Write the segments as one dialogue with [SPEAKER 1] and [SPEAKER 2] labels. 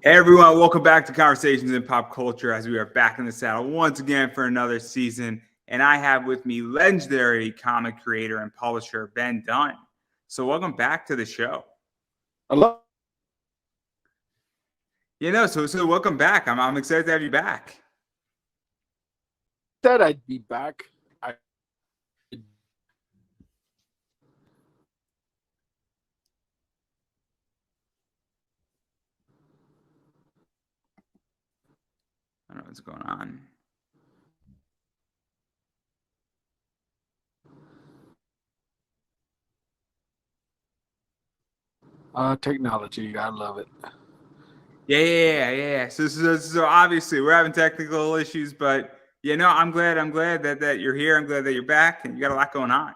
[SPEAKER 1] Hey everyone, welcome back to Conversations in Pop Culture as we are back in the saddle once again for another season. And I have with me legendary comic creator and publisher Ben Dunn. So welcome back to the show.
[SPEAKER 2] I love
[SPEAKER 1] So welcome back. I'm excited to have you back.
[SPEAKER 2] that I'd be back. I
[SPEAKER 1] I don't know what's going on.
[SPEAKER 2] technology. I love it.
[SPEAKER 1] Yeah. So obviously we're having technical issues, but I'm glad that you're here. I'm glad that you're back, and you got a lot going on.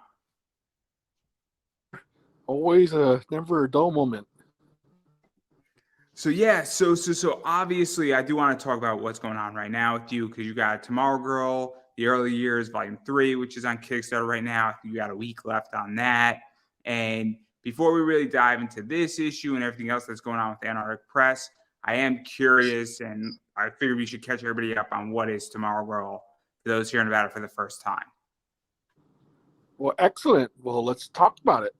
[SPEAKER 2] Always never a dull moment.
[SPEAKER 1] So obviously I do want to talk about what's going on right now with you because you got Tomorrow Girl, the early years, volume 3, which is on Kickstarter right now. You got a week left on that. And before we really dive into this issue and everything else that's going on with Antarctic Press, I am curious, and I figured we should catch everybody up on what is Tomorrow Girl for those hearing about it for the first time.
[SPEAKER 2] Well, excellent. Well, let's talk about it.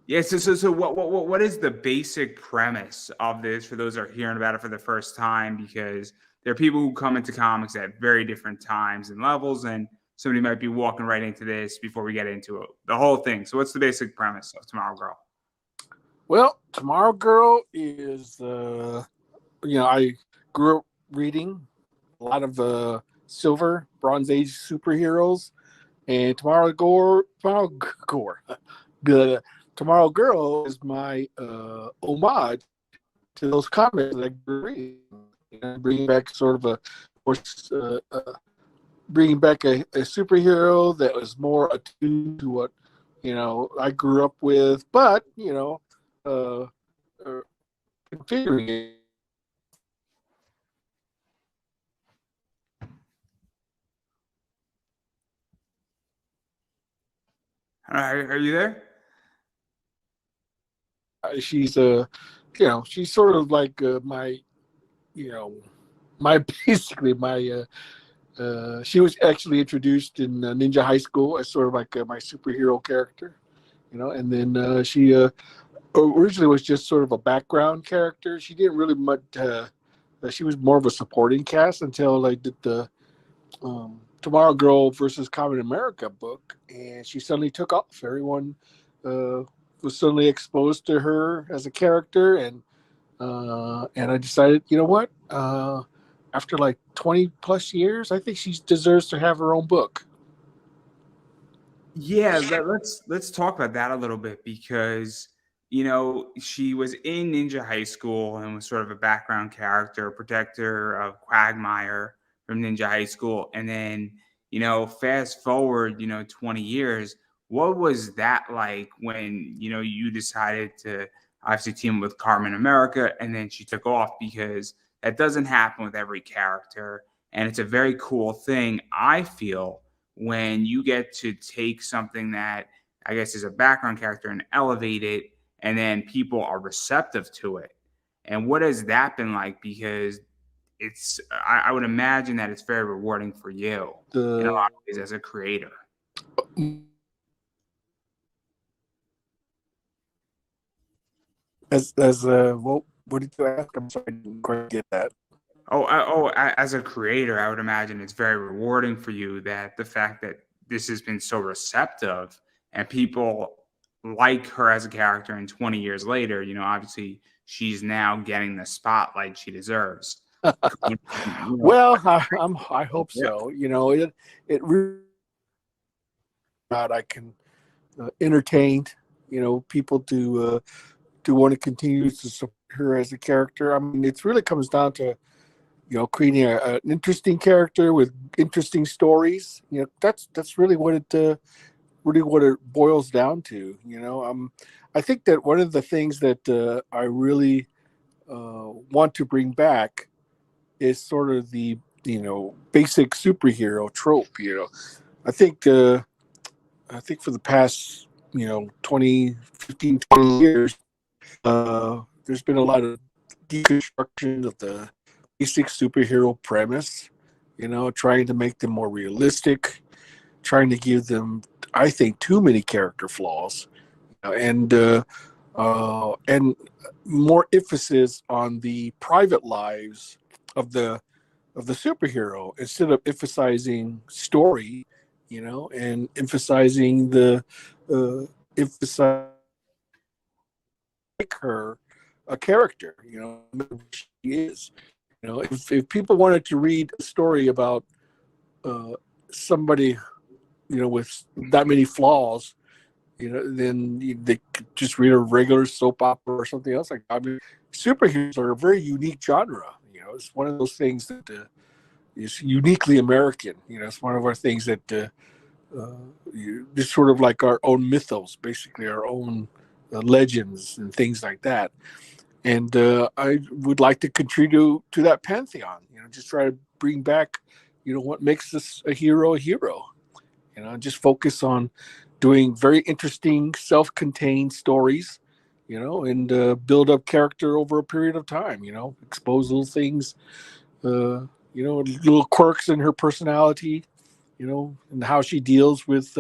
[SPEAKER 1] Yeah, so what is the basic premise of this for those that are hearing about it for the first time? Because there are people who come into comics at very different times and levels, and somebody might be walking right into this before we get into it, the whole thing. So what's the basic premise of Tomorrow Girl?
[SPEAKER 2] Well, Tomorrow Girl is I grew up reading a lot of Silver, Bronze Age superheroes, and the Tomorrow Girl is my homage to those comics that I grew up reading. Bringing back sort of bringing back a superhero that was more attuned to what I grew up with, but uh, uh, configuring it.
[SPEAKER 1] Are you there?
[SPEAKER 2] She's she's sort of like my you know my basically my she was actually introduced in Ninja High School as sort of like my superhero character, and then she originally was just sort of a background character. She didn't really much. She was more of a supporting cast until I did the Tomorrow Girl versus Common America book, and she suddenly took off. Everyone uh, was suddenly exposed to her as a character, and I decided, you know what? After like 20 plus years, I think she deserves to have her own book.
[SPEAKER 1] Yeah, let's talk about that a little bit because she was in Ninja High School and was sort of a background character, protector of Quagmire from Ninja High School, and then fast forward 20 years. What was that like when you decided to obviously team with Carmen America and then she took off? Because that doesn't happen with every character, and it's a very cool thing, I feel, when you get to take something that I guess is a background character and elevate it, and then people are receptive to it. And what has that been like? Because I would imagine that it's very rewarding for you in a
[SPEAKER 2] The
[SPEAKER 1] lot of ways as a creator.
[SPEAKER 2] as what did you ask? I'm sorry, I didn't quite get that.
[SPEAKER 1] As a creator, I would imagine it's very rewarding for you that the fact that this has been so receptive and people like her as a character, and 20 years later, obviously she's now getting the spotlight she deserves. You know,
[SPEAKER 2] Well, I hope
[SPEAKER 1] yeah.
[SPEAKER 2] so. It really not I can entertain people to want to continue to support her as a character. I mean, it really comes down to creating an interesting character with interesting stories. That's really what it boils down to. I think that one of the things that I really want to bring back is sort of the basic superhero trope. I think I think for the past 20, 15, 20 years, there's been a lot of deconstruction of the basic superhero premise, trying to make them more realistic, trying to give them, I think, too many character flaws, and more emphasis on the private lives of the superhero instead of emphasizing story, and emphasizing the emphasize make her a character, who she is. If people wanted to read a story about uh, somebody, with that many flaws, then they could just read a regular soap opera or something else like that. I mean, superheroes are a very unique genre. It's one of those things that is uniquely American. It's one of our things that it's sort of like our own mythos, basically our own legends and things like that. And I would like to contribute to that pantheon. Just try to bring back, what makes this a hero a hero. Just focus on doing very interesting, self-contained stories. And build up character over a period of time. Expose little things, little quirks in her personality. And how she deals with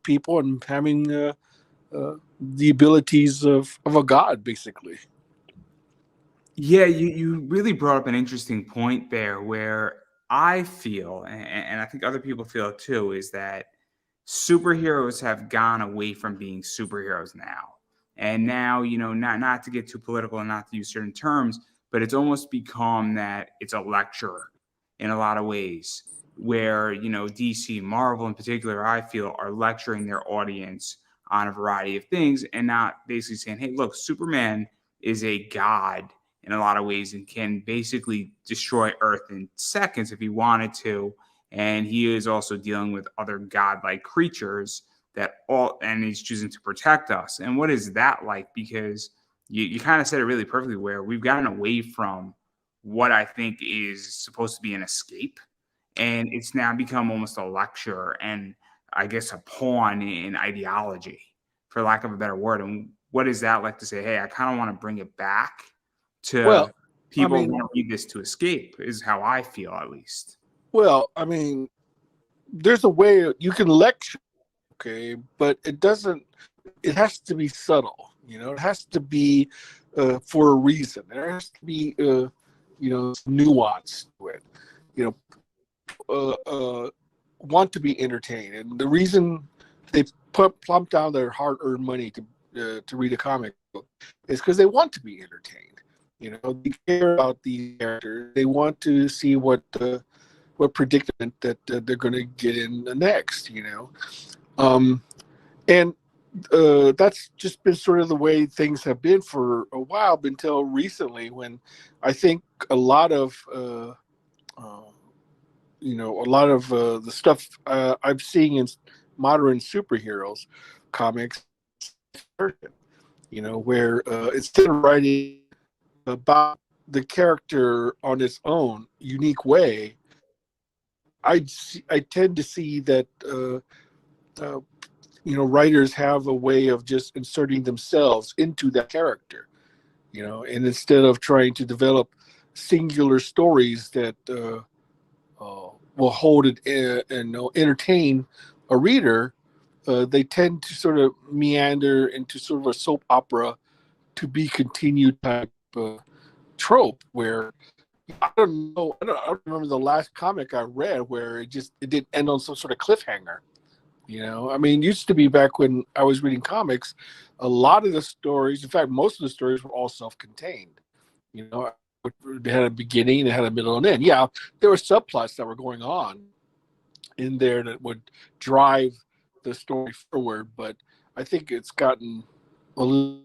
[SPEAKER 2] people and having the abilities of a god, basically.
[SPEAKER 1] Yeah, you really brought up an interesting point there where I feel, and I think other people feel it too, is that superheroes have gone away from being superheroes now. And now, not to get too political and not to use certain terms, but it's almost become that it's a lecture in a lot of ways where, DC, Marvel in particular, I feel are lecturing their audience on a variety of things and not basically saying, hey, look, Superman is a god in a lot of ways and can basically destroy Earth in seconds if he wanted to, and he is also dealing with other godlike creatures and he's choosing to protect us. And what is that like? Because you kind of said it really perfectly, where we've gotten away from what I think is supposed to be an escape, and it's now become almost a lecture and, I guess, a pawn in ideology, for lack of a better word. And what is that like to say, hey, I kind of want to bring it back to
[SPEAKER 2] Well, I
[SPEAKER 1] people who
[SPEAKER 2] mean,
[SPEAKER 1] want to read this to escape, is how I feel, at least.
[SPEAKER 2] I mean, there's a way you can lecture, okay, but it doesn't. It has to be subtle. It has to be for a reason. There has to be, nuance to it. You know, want to be entertained, and the reason they plump down their hard-earned money to read a comic book is because they want to be entertained. They care about these characters. They want to see what predicament that they're going to get in the next. Um, and that's just been sort of the way things have been for a while until recently, when I think a lot of the stuff I'm seeing in modern superheroes comics, where instead of writing about the character on its own unique way, I tend to see that uh, writers have a way of just inserting themselves into that character, and instead of trying to develop singular stories that will hold it and entertain a reader, they tend to sort of meander into sort of a soap opera to be continued type trope, where I don't know. I don't remember the last comic I read where it didn't end on some sort of cliffhanger. I mean, it used to be back when I was reading comics, a lot of the stories, in fact, most of the stories were all self-contained. They had a beginning, they had a middle and end. Yeah, there were subplots that were going on in there that would drive the story forward, but I think it's gotten a little.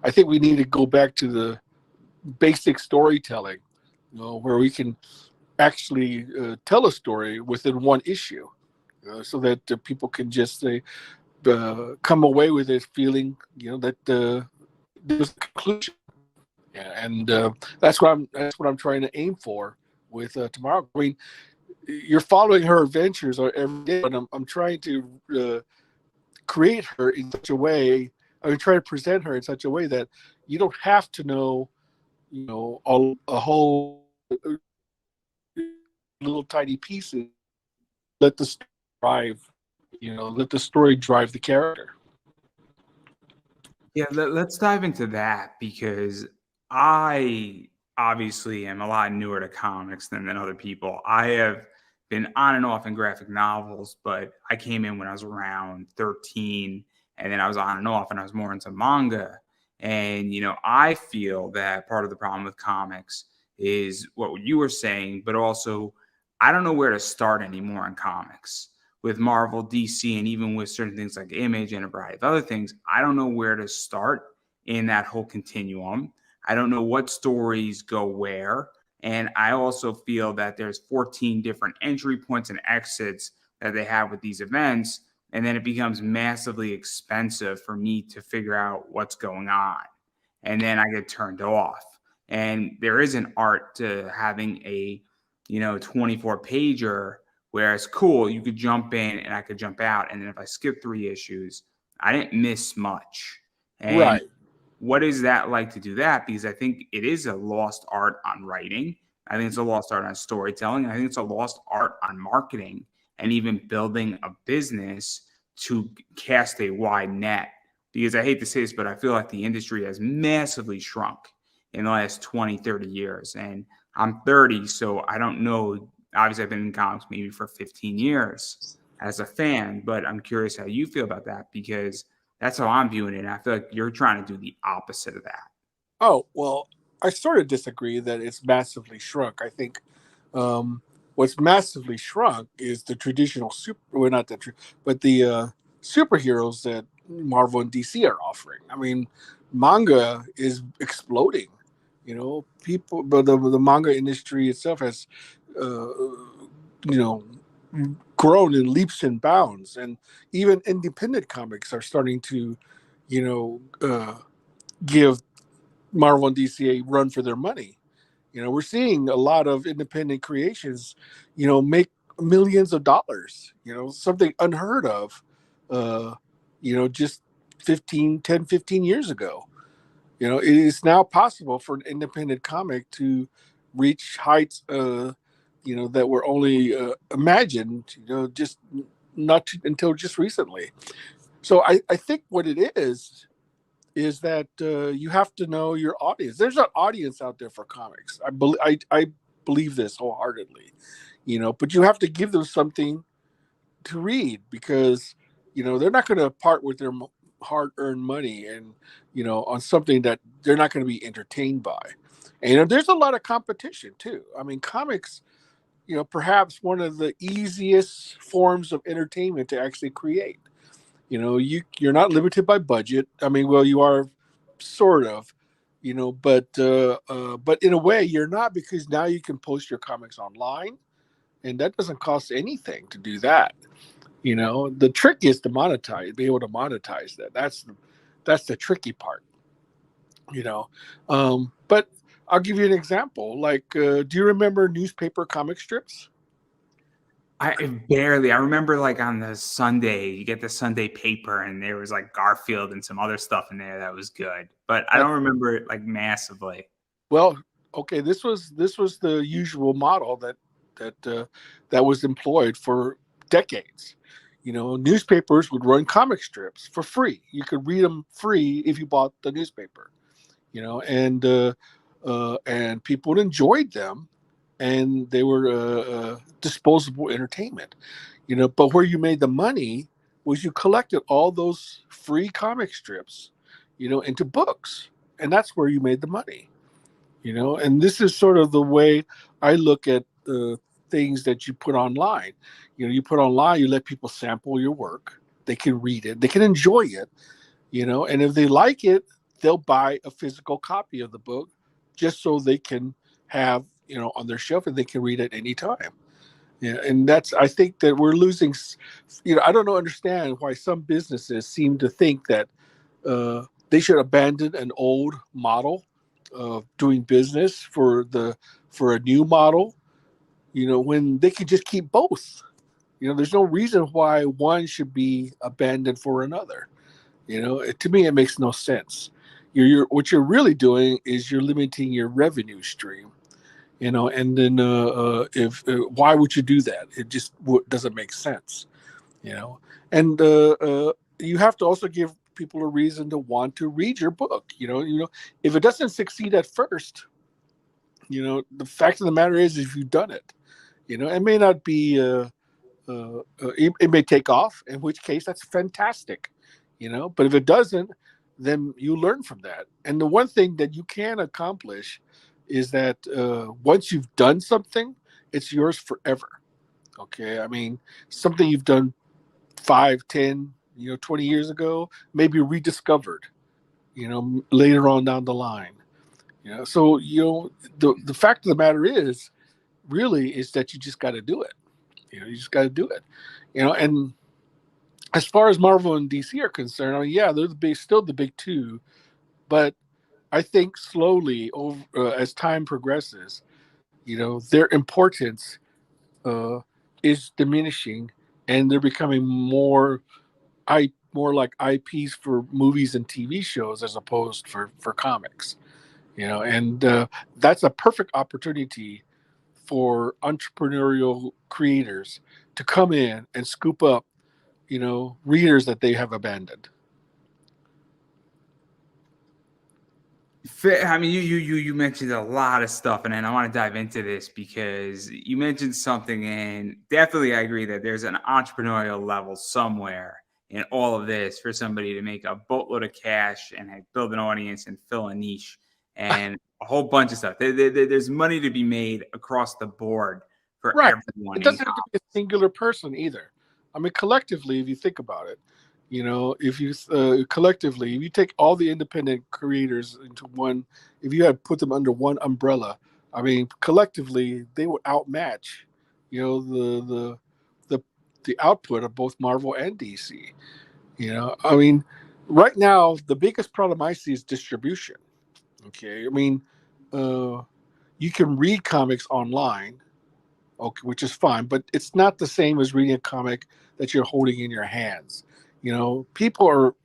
[SPEAKER 2] I think we need to go back to the basic storytelling, where we can actually tell a story within one issue, so that people can just say, come away with this feeling, that there's a conclusion. Yeah, and that's what I'm trying to aim for with tomorrow. I mean, you're following her adventures every day, but I'm trying to create her in such a way I mean, try to present her in such a way that you don't have to know, a whole little tiny pieces. Let the story drive, let the story drive the character.
[SPEAKER 1] Yeah, let's dive into that because I obviously am a lot newer to comics than other people. I have been on and off in graphic novels, but I came in when I was around 13, and then I was on and off and I was more into manga. And, I feel that part of the problem with comics is what you were saying, but also I don't know where to start anymore in comics with Marvel, DC, and even with certain things like Image and a variety of other things. I don't know where to start in that whole continuum. I don't know what stories go where. And I also feel that there's 14 different entry points and exits that they have with these events. And then it becomes massively expensive for me to figure out what's going on. And then I get turned off. And there is an art to having a, 24 pager where it's cool. You could jump in and I could jump out. And then if I skip 3 issues, I didn't miss much. And
[SPEAKER 2] Right.
[SPEAKER 1] what is that like to do that? Because I think it is a lost art on writing. I think it's a lost art on storytelling. I think it's a lost art on marketing and even building a business to cast a wide net. Because I hate to say this, but I feel like the industry has massively shrunk in the last 20, 30 years. And I'm 30, so I don't know. Obviously, I've been in comics maybe for 15 years as a fan, but I'm curious how you feel about that because that's how I'm viewing it. And I feel like you're trying to do the opposite of that.
[SPEAKER 2] Oh, well, I sort of disagree that it's massively shrunk. I think what's massively shrunk is the traditional well, not that, but the superheroes that Marvel and DC are offering. I mean, manga is exploding. People, but the manga industry itself has, uh, you know, grown in leaps and bounds, and even independent comics are starting to, give Marvel and DC a run for their money. We're seeing a lot of independent creations, make millions of dollars, something unheard of, just 15 years ago. It is now possible for an independent comic to reach heights, that were only imagined, just until just recently. So I think what it is that you have to know your audience. There's an audience out there for comics. I believe this wholeheartedly, but you have to give them something to read because they're not going to part with their hard-earned money and on something that they're not going to be entertained by. And there's a lot of competition too. I mean, comics, perhaps one of the easiest forms of entertainment to actually create. You're not limited by budget. I mean, well, you are sort of, but in a way you're not, because now you can post your comics online, and that doesn't cost anything to do that. The trick is to be able to monetize that. That's the tricky part. But I'll give you an example. Like, do you remember newspaper comic strips?
[SPEAKER 1] I barely. I remember like on the Sunday, you get the Sunday paper, and there was like Garfield and some other stuff in there that was good, but I
[SPEAKER 2] Uh,
[SPEAKER 1] don't remember it like massively.
[SPEAKER 2] well, okay, this was the usual model that was employed for decades. Newspapers would run comic strips for free. You could read them free if you bought the newspaper. And people enjoyed them, and they were disposable entertainment. But where you made the money was you collected all those free comic strips, into books, and that's where you made the money. And this is sort of the way I look at the things that you put online. You put online, you let people sample your work. They can read it, they can enjoy it, and if they like it, they'll buy a physical copy of the book just so they can have, on their shelf, and they can read it anytime. Yeah, and that's, I think that we're losing. I don't know, understand why some businesses seem to think that they should abandon an old model of doing business for a new model. When they could just keep both. There's no reason why one should be abandoned for another. To me, it makes no sense. What you're really doing is you're limiting your revenue stream. And then if why would you do that? It just doesn't make sense. You know, and you have to also give people a reason to want to read your book. If it doesn't succeed at first, the fact of the matter is, if you've done it, it may not be. It may take off, in which case that's fantastic. But if it doesn't, then you learn from that. And the one thing that you can accomplish is that once you've done something, it's yours forever. Okay, I mean, something you've done 5, 10, 20 years ago, maybe rediscovered, later on down the line. So the fact of the matter is, really, is that you just got to do it. You just got to do it. And as far as Marvel and DC are concerned, I mean, yeah, they're still the big two, but I think slowly over as time progresses, their importance uh, is diminishing, and they're becoming more like IPs for movies and TV shows as opposed for comics. And that's a perfect opportunity for entrepreneurial creators to come in and scoop up, readers that they have abandoned.
[SPEAKER 1] I mean, you mentioned a lot of stuff, and then I want to dive into this because you mentioned something, and definitely I agree that there's an entrepreneurial level somewhere in all of this for somebody to make a boatload of cash and build an audience and fill a niche and a whole bunch of stuff. There's money to be made across the board for
[SPEAKER 2] Right.
[SPEAKER 1] everyone
[SPEAKER 2] It
[SPEAKER 1] in
[SPEAKER 2] doesn't have to be a
[SPEAKER 1] comics.
[SPEAKER 2] singular person either. I mean, collectively, if you think about it, if you collectively, if you take all the independent creators into one, if you had put them under one umbrella, I mean, collectively, they would outmatch, the the output of both Marvel and DC. I mean, right now, the biggest problem I see is distribution. Okay, I mean, uh, you can read comics online, okay, which is fine, but it's not the same as reading a comic that you're holding in your hands. People are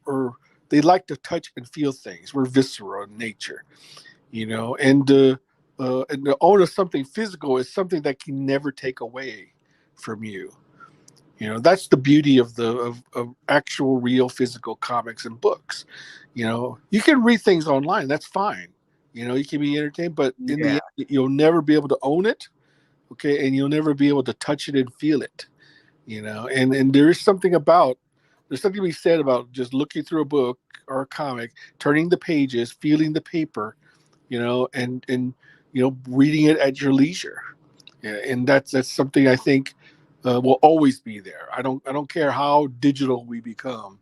[SPEAKER 2] they like to touch and feel things. We're visceral in nature, and the own of something physical is something that can never take away from you. That's the beauty of of actual real physical comics and books. You can read things online, that's fine. You can be entertained, but in the
[SPEAKER 1] Yeah.
[SPEAKER 2] end, you'll never be able to own it, okay, and you'll never be able to touch it and feel it. And there's something to be said about just looking through a book or a comic, turning the pages, feeling the paper, and reading it at your leisure. Yeah, and that's something I think will always be there. I don't care how digital we become.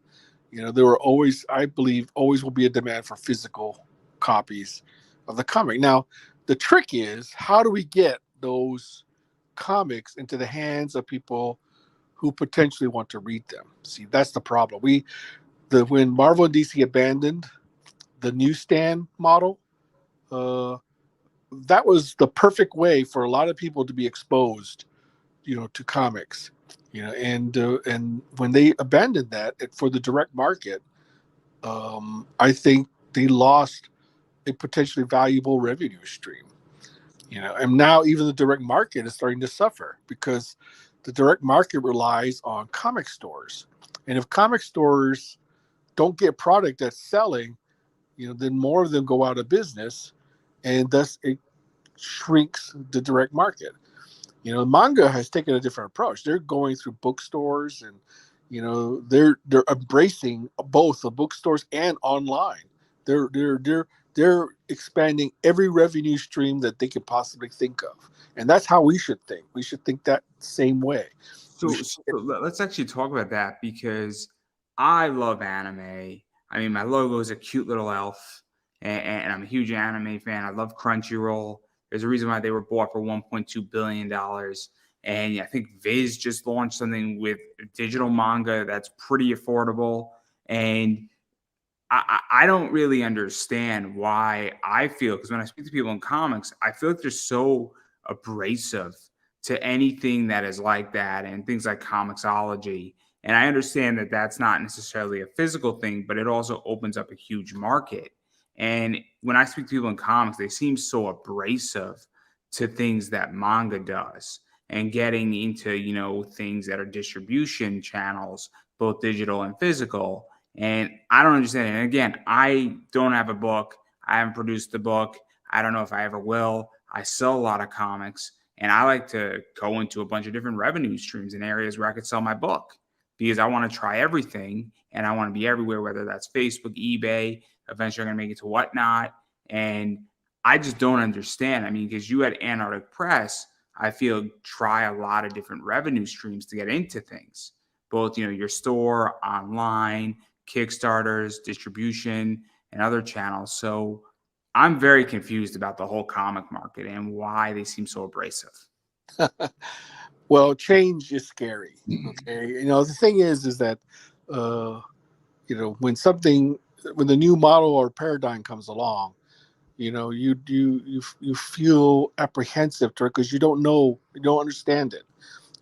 [SPEAKER 2] There will always, I believe, always will be a demand for physical copies of the comic. Now, the trick is, how do we get those comics into the hands of people who potentially want to read them? See, that's the problem. When Marvel and DC abandoned the newsstand model, uh, that was the perfect way for a lot of people to be exposed, to comics. And when they abandoned that for the direct market, I think they lost a potentially valuable revenue stream. And now even the direct market is starting to suffer because the direct market relies on comic stores, and if comic stores don't get product that's selling, then more of them go out of business, and thus it shrinks the direct market. Manga has taken a different approach. They're going through bookstores, and they're embracing both the bookstores and online. They're expanding every revenue stream that they could possibly think of, and that's how we should think. We should think that same way. We
[SPEAKER 1] So,
[SPEAKER 2] should,
[SPEAKER 1] so let's actually talk about that because I love anime. I mean, my logo is a cute little elf, and I'm a huge anime fan. I love Crunchyroll. There's a reason why they were bought for $1.2 billion. And I think Viz just launched something with digital manga that's pretty affordable. And I don't really understand why I feel, because when I speak to people in comics, I feel like they're so abrasive to anything that is like that and things like comicsology. And I understand that that's not necessarily a physical thing, but it also opens up a huge market. And when I speak to people in comics, they seem so abrasive to things that manga does and getting into, things that are distribution channels, both digital and physical. And I don't understand it. And again, I don't have a book. I haven't produced the book. I don't know if I ever will. I sell a lot of comics, and I like to go into a bunch of different revenue streams in areas where I could sell my book because I want to try everything and I want to be everywhere, whether that's Facebook, eBay. Eventually, I'm going to make it to whatnot. And I just don't understand. I mean, because you at Antarctic Press, I feel try a lot of different revenue streams to get into things, both your store, online, Kickstarters, distribution, and other channels. So I'm very confused about the whole comic market and why they seem so abrasive.
[SPEAKER 2] Well, change is scary. Okay, the thing is that uh, when the new model or paradigm comes along, you feel apprehensive to it because you don't understand it.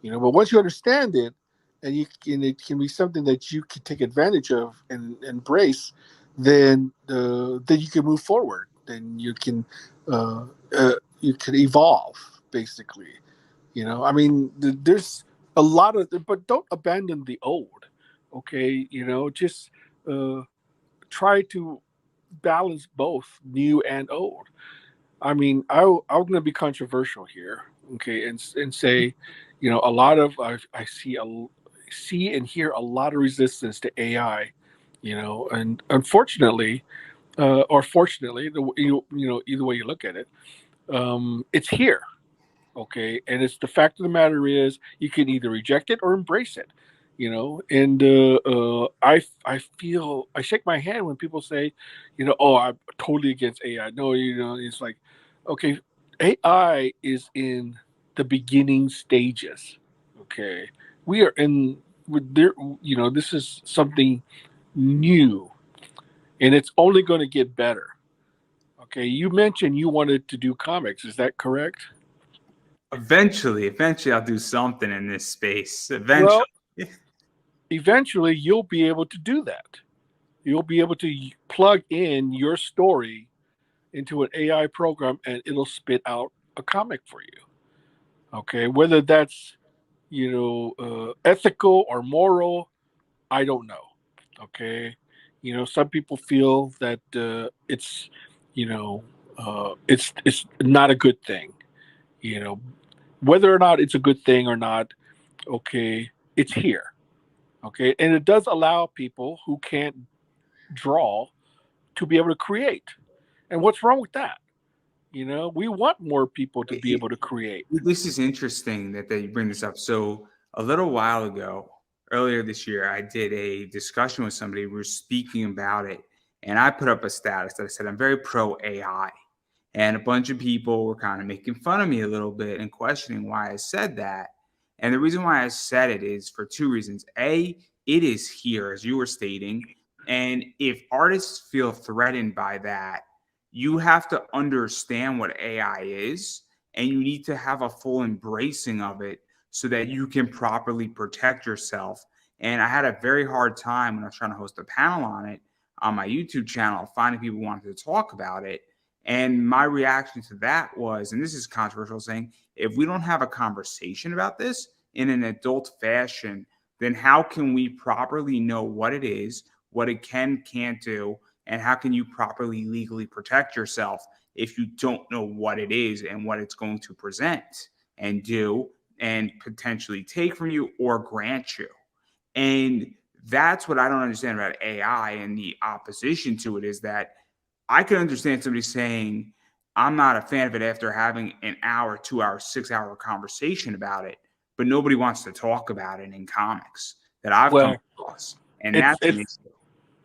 [SPEAKER 2] But once you understand it, and it can be something that you can take advantage of and embrace, then you can move forward. Then uh, you can evolve, basically. I mean, there's a lot of, but don't abandon the old. Okay, just uh, try to balance both new and old. I mean, I'm going to be controversial here, okay, and say, a lot of I see and hear a lot of resistance to AI, and unfortunately, or fortunately, either way you look at it, it's here, okay, and it's the fact of the matter is you can either reject it or embrace it, and I feel I shake my hand when people say, oh, I'm totally against AI. No, it's like, okay, AI is in the beginning stages, okay, we are in with there, this is something new, and it's only going to get better. Okay, you mentioned you wanted to do comics, is that correct?
[SPEAKER 1] Eventually, I'll do something in this space. Eventually.
[SPEAKER 2] Well, eventually you'll be able to do that. You'll be able to plug in your story into an AI program and it'll spit out a comic for you. Okay, whether that's ethical or moral, I don't know. Okay, some people feel that you know it's not a good thing. You know, whether or not it's a good thing or not, okay, it's here. Okay, and it does allow people who can't draw to be able to create. And what's wrong with that? We want more people to be able to create.
[SPEAKER 1] This is interesting that they bring this up. So a little while ago, earlier this year, I did a discussion with somebody. We were speaking about it, and I put up a status that I said I'm very pro AI, and a bunch of people were kind of making fun of me a little bit and questioning why I said that. And the reason why I said it is for two reasons. A, it is here, as you were stating, and if artists feel threatened by that, you have to understand what AI is and you need to have a full embracing of it so that you can properly protect yourself. And I had a very hard time when I was trying to host a panel on it on my YouTube channel, finding people who wanted to talk about it. And my reaction to that was, and this is controversial, saying, if we don't have a conversation about this in an adult fashion, then how can we properly know what it is, what it can't do, and how can you properly legally protect yourself if you don't know what it is and what it's going to present and do and potentially take from you or grant you. And that's what I don't understand about AI and the opposition to it is that I could understand somebody saying, I'm not a fan of it after having an hour, 2 hour, 6 hour conversation about it, but nobody wants to talk about it in comics that I've come
[SPEAKER 2] Well,
[SPEAKER 1] across. And
[SPEAKER 2] it's
[SPEAKER 1] that's an
[SPEAKER 2] it's
[SPEAKER 1] issue.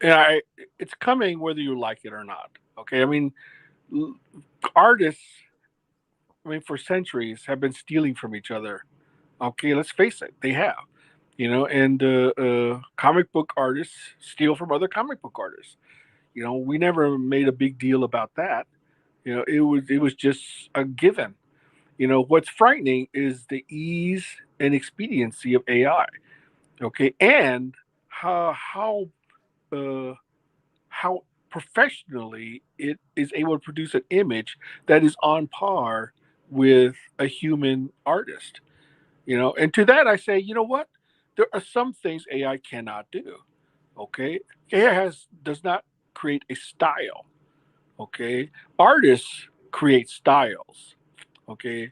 [SPEAKER 2] yeah, it's coming whether you like it or not. Okay, I mean, artists, I mean, for centuries have been stealing from each other. Okay, let's face it, they have. And comic book artists steal from other comic book artists. We never made a big deal about that. It was just a given. What's frightening is the ease and expediency of AI. Okay, and how uh, how professionally it is able to produce an image that is on par with a human artist. And to that I say, you know what? There are some things AI cannot do. Okay, AI does not create a style. Okay, artists create styles. Okay,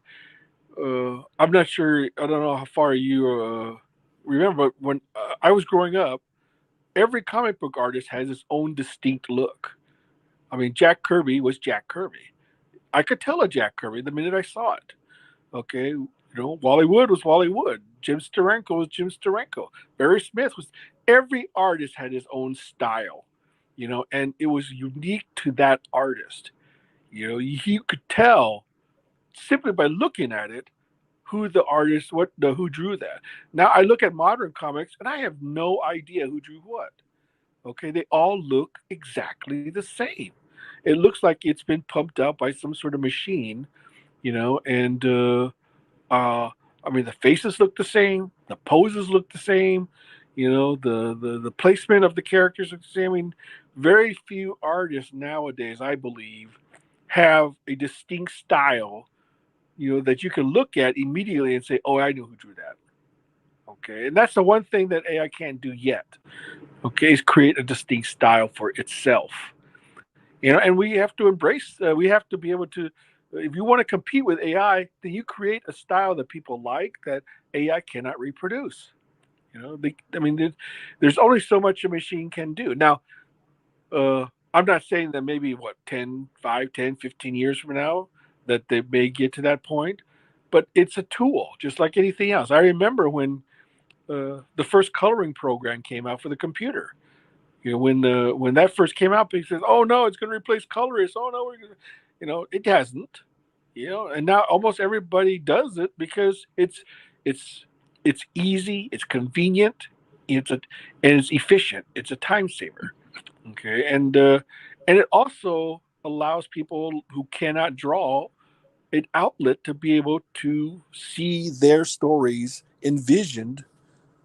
[SPEAKER 2] I'm not sure. I don't know how far you remember, but when I was growing up, every comic book artist has its own distinct look. I mean, Jack Kirby was Jack Kirby. I could tell a Jack Kirby the minute I saw it. Okay, Wally Wood was Wally Wood. Jim Steranko was Jim Steranko. Barry Smith was. Every artist had his own style, and it was unique to that artist. You could tell simply by looking at it who the artist, who drew that. Now I look at modern comics and I have no idea who drew what. Okay, they all look exactly the same. It looks like it's been pumped out by some sort of machine, and uh, I mean the faces look the same, the poses look the same, the placement of the characters look the same. I mean, very few artists nowadays, I believe, have a distinct style, that you can look at immediately and say, "Oh, I know who drew that." Okay, and that's the one thing that AI can't do yet. Okay, is create a distinct style for itself. And we have to embrace. We have to be able to. If you want to compete with AI, then you create a style that people like that AI cannot reproduce. I mean, there's only so much a machine can do. Now, I'm not saying that maybe what 10, 5, 10, 15 years from now that they may get to that point, but it's a tool just like anything else. I remember when the first coloring program came out for the computer. When that first came out, people said, "Oh no, it's going to replace colorists." Oh no, we're going to, it hasn't. And now almost everybody does it because it's it's easy, it's convenient, it's a and it's efficient. It's a time saver. Okay, and it also allows people who cannot draw an outlet to be able to see their stories envisioned,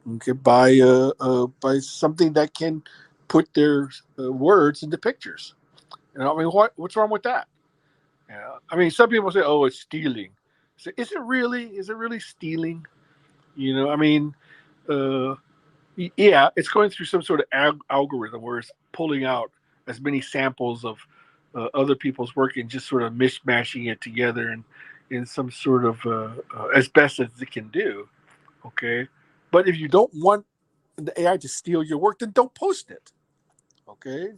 [SPEAKER 2] okay, by something that can put their words into pictures. I mean, what's wrong with that? I mean, some people say, "Oh, it's stealing." So, is it really? Is it really stealing? I mean, uh, yeah, it's going through some sort of algorithm where it's pulling out as many samples of other people's work and just sort of mishmashing it together and in some sort of as best as it can do. Okay, but if you don't want the AI to steal your work, then don't post it. Okay,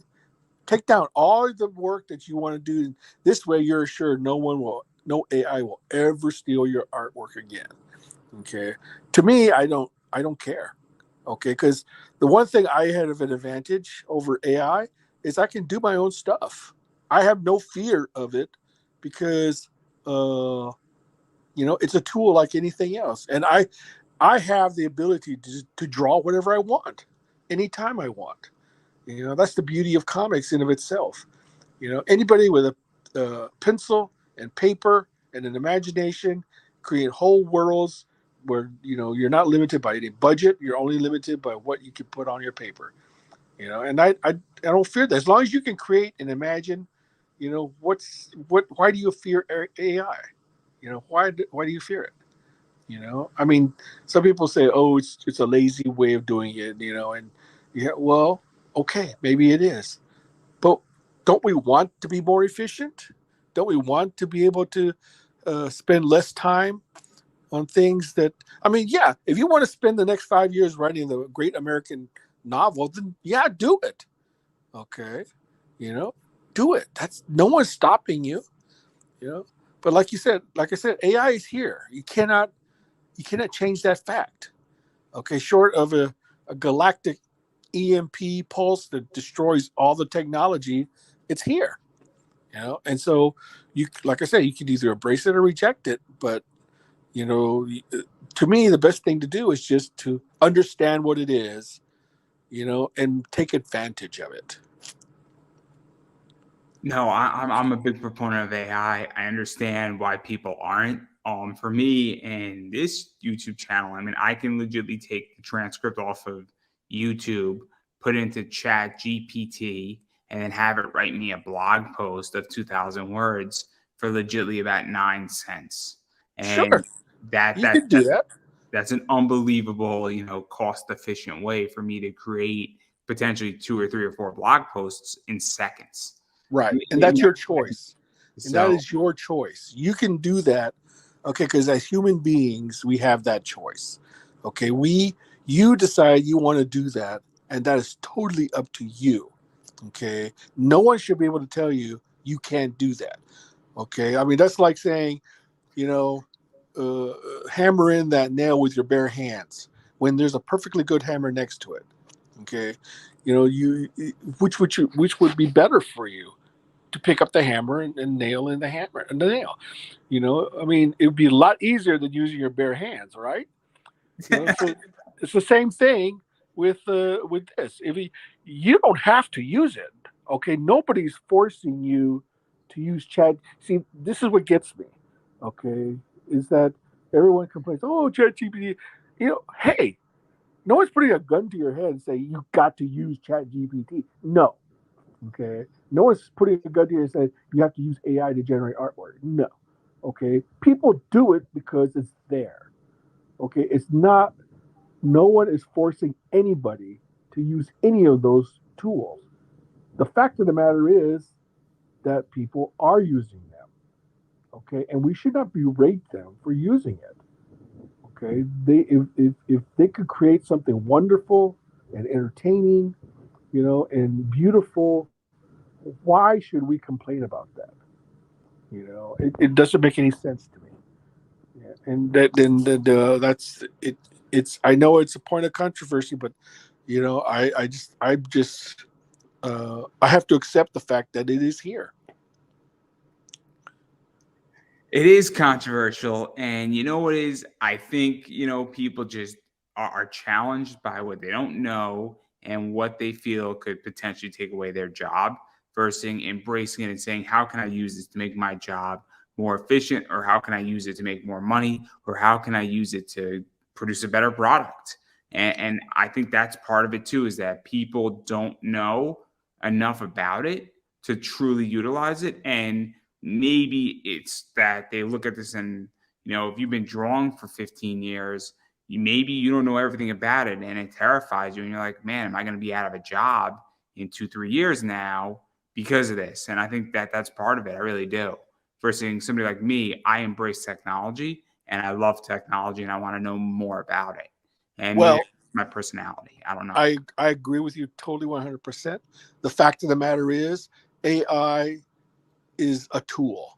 [SPEAKER 2] take down all the work that you want to do. This way, you're assured no AI will ever steal your artwork again. Okay, to me, I don't care. Okay, because the one thing I had of an advantage over AI is I can do my own stuff. I have no fear of it because uh, it's a tool like anything else, and I have the ability to draw whatever I want, anytime I want. That's the beauty of comics in of itself. Anybody with a pencil and paper and an imagination create whole worlds where you're not limited by any budget. You're only limited by what you can put on your paper. And I don't fear that as long as you can create and imagine. Why do you fear AI? Why do you fear it? I mean, some people say, "Oh, it's a lazy way of doing it," and yeah, well, okay, maybe it is, but don't we want to be more efficient? Don't we want to be able to spend less time on things that? I mean, yeah, if you want to spend the next 5 years writing the great American novel, then yeah, do it. Okay, you know, do it. That's no one's stopping you. You know, but like I said, AI is here. You cannot change that fact. Okay, short of a galactic EMP pulse that destroys all the technology, it's here. And so like I said, you can either embrace it or reject it. But you know, to me, the best thing to do is just to understand what it is, and take advantage of it.
[SPEAKER 1] No, I'm a big proponent of AI. I understand why people aren't. for me and this YouTube channel, I mean, I can legitimately take the transcript off of YouTube, put it into Chat GPT, and then have it write me a blog post of 2,000 words for legitimately about 9 cents.
[SPEAKER 2] Sure,
[SPEAKER 1] And that
[SPEAKER 2] you
[SPEAKER 1] that
[SPEAKER 2] can do
[SPEAKER 1] that's
[SPEAKER 2] that.
[SPEAKER 1] that's an unbelievable, cost efficient way for me to create potentially two or three or four blog posts in seconds.
[SPEAKER 2] Right. And
[SPEAKER 1] You
[SPEAKER 2] that's
[SPEAKER 1] know,
[SPEAKER 2] your choice. And that
[SPEAKER 1] so
[SPEAKER 2] is your choice. You can do that. Okay. Because as human beings, we have that choice. Okay. You decide you want to do that. And that is totally up to you. Okay. No one should be able to tell you you can't do that. Okay. I mean, that's like saying, you know, hammer in that nail with your bare hands when there's a perfectly good hammer next to it. Okay. Which would be better for you? To pick up the hammer and nail in the hammer and the nail. I mean, it would be a lot easier than using your bare hands, right? So it's the same thing with this. If you don't have to use it, okay? Nobody's forcing you to use Chat. See, this is what gets me, okay? Is that everyone complains, oh, Chat GPT. Hey, no one's putting a gun to your head and saying you got to use Chat GPT. No, okay. No one's putting a gun to you and saying you have to use AI to generate artwork. No, okay. People do it because it's there. Okay, it's not. No one is forcing anybody to use any of those tools. The fact of the matter is that people are using them. Okay, and we should not berate them for using it. Okay, if they could create something wonderful and entertaining, and beautiful, why should we complain about that? It doesn't make any sense to me. Yeah. And that's it. It's I know it's a point of controversy, but I have to accept the fact that it is here.
[SPEAKER 1] it is controversial. And you know what is? I think, people just are challenged by what they don't know and what they feel could potentially take away their job versus embracing it and saying, how can I use this to make my job more efficient? Or how can I use it to make more money? Or how can I use it to produce a better product? And I think that's part of it too, is that people don't know enough about it to truly utilize it. And maybe it's that they look at this and, if you've been drawing for 15 years, maybe you don't know everything about it and it terrifies you. And you're like, man, am I going to be out of a job in 2, 3 years now because of this? And I think that that's part of it. I really do. Versus somebody like me, I embrace technology and I love technology and I want to know more about it. And maybe
[SPEAKER 2] Well,
[SPEAKER 1] it's my personality. I don't know.
[SPEAKER 2] I agree with you totally 100%. The fact of the matter is, AI is a tool.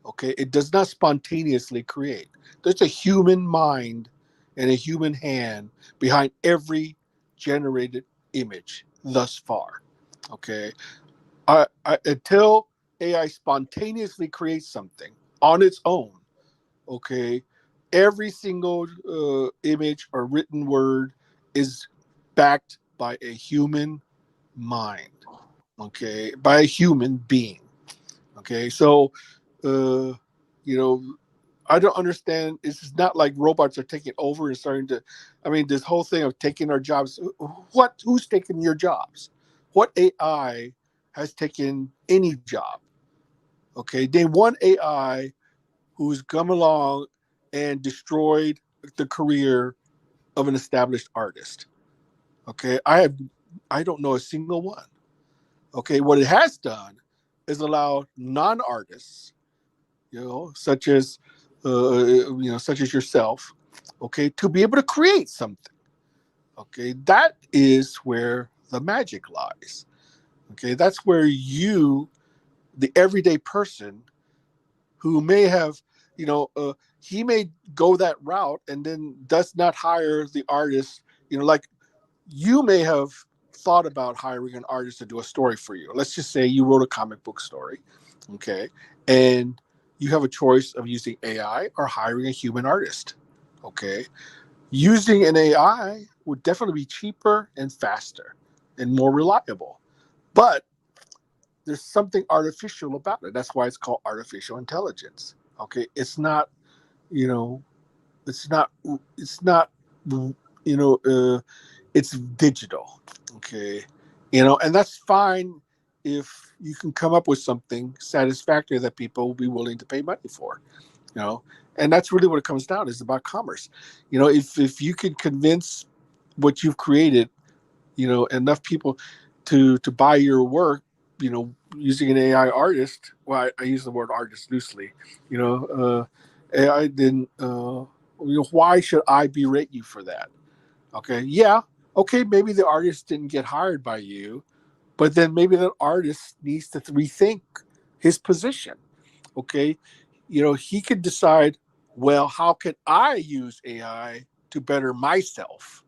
[SPEAKER 2] Okay, it does not spontaneously create. There's a human mind and a human hand behind every generated image thus far. Okay, until AI spontaneously creates something on its own, okay, every single image or written word is backed by a human mind, okay, by a human being. Okay, so uh, you know, I don't understand. It's not like robots are taking over and starting to. I mean, this whole thing of taking our jobs. Who's taking your jobs? What AI has taken any job? Okay, name one AI who's come along and destroyed the career of an established artist. Okay, I don't know a single one. Okay, what it has done is allow non-artists, such as yourself, okay, to be able to create something. Okay, that is where the magic lies. Okay, that's where you, the everyday person, who may have, he may go that route and then does not hire the artist. Like you may have thought about hiring an artist to do a story for you. Let's just say you wrote a comic book story, okay, and you have a choice of using AI or hiring a human artist, okay. Using an AI would definitely be cheaper and faster and more reliable, but there's something artificial about it. That's why it's called artificial intelligence. Okay, it's not. you know, it's not, it's not, you know, it's digital. Okay. And that's fine if you can come up with something satisfactory that people will be willing to pay money for, you know, and that's really what it comes down is about commerce. If you can convince what you've created, enough people to buy your work, using an AI artist. Well, I use the word artist loosely. AI, then why should I berate you for that? Okay, yeah, okay, maybe the artist didn't get hired by you, but then maybe that artist needs to rethink his position. Okay, he could decide, well, how can I use AI to better myself?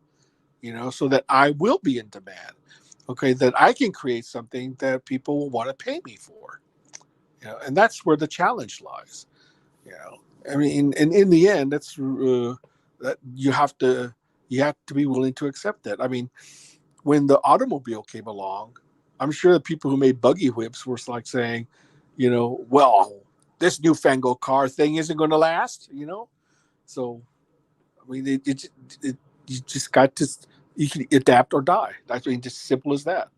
[SPEAKER 2] So that I will be in demand. Okay, that I can create something that people will want to pay me for. And that's where the challenge lies. I mean, and in the end, that you have to be willing to accept that. I mean, when the automobile came along, I'm sure the people who made buggy whips were like saying, well, this newfangled car thing isn't going to last. So I mean, it you just got to you can adapt or die. I mean, just simple as that.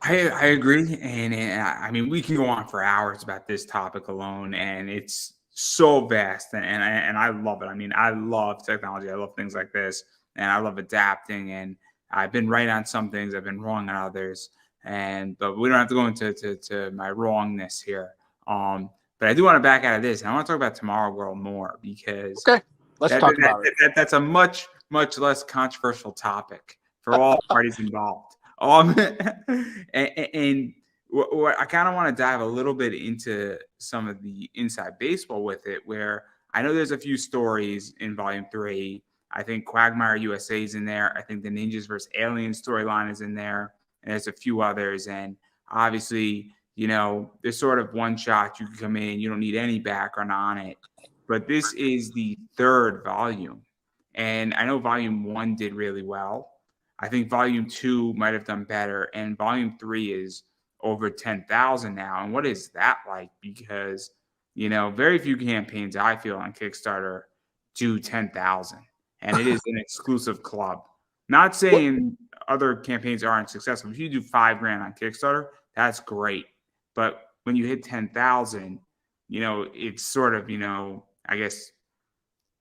[SPEAKER 1] I agree, and I mean we can go on for hours about this topic alone, and it's so vast, and I love it. I mean, I love technology. I love things like this, and I love adapting. And I've been right on some things, I've been wrong on others, and but we don't have to go into to my wrongness here. But I do want to back out of this, and I want to talk about Tomorrow World more because
[SPEAKER 2] Okay, let's talk about it.
[SPEAKER 1] that's a much less controversial topic for all parties involved. And what I kind of want to dive a little bit into some of the inside baseball with it, where I know there's a few stories in Volume 3. I think Quagmire USA is in there. I think the Ninjas vs. Aliens storyline is in there. And there's a few others. And obviously, there's sort of one shot. You can come in, you don't need any background on it. But this is the third volume. And I know Volume 1 did really well. I think Volume 2 might have done better. And Volume 3 is over 10,000 now. And what is that like? Because, very few campaigns I feel on Kickstarter do 10,000. And it is an exclusive club. Not saying other campaigns aren't successful. If you do $5,000 on Kickstarter, that's great. But when you hit 10,000, it's sort of, I guess,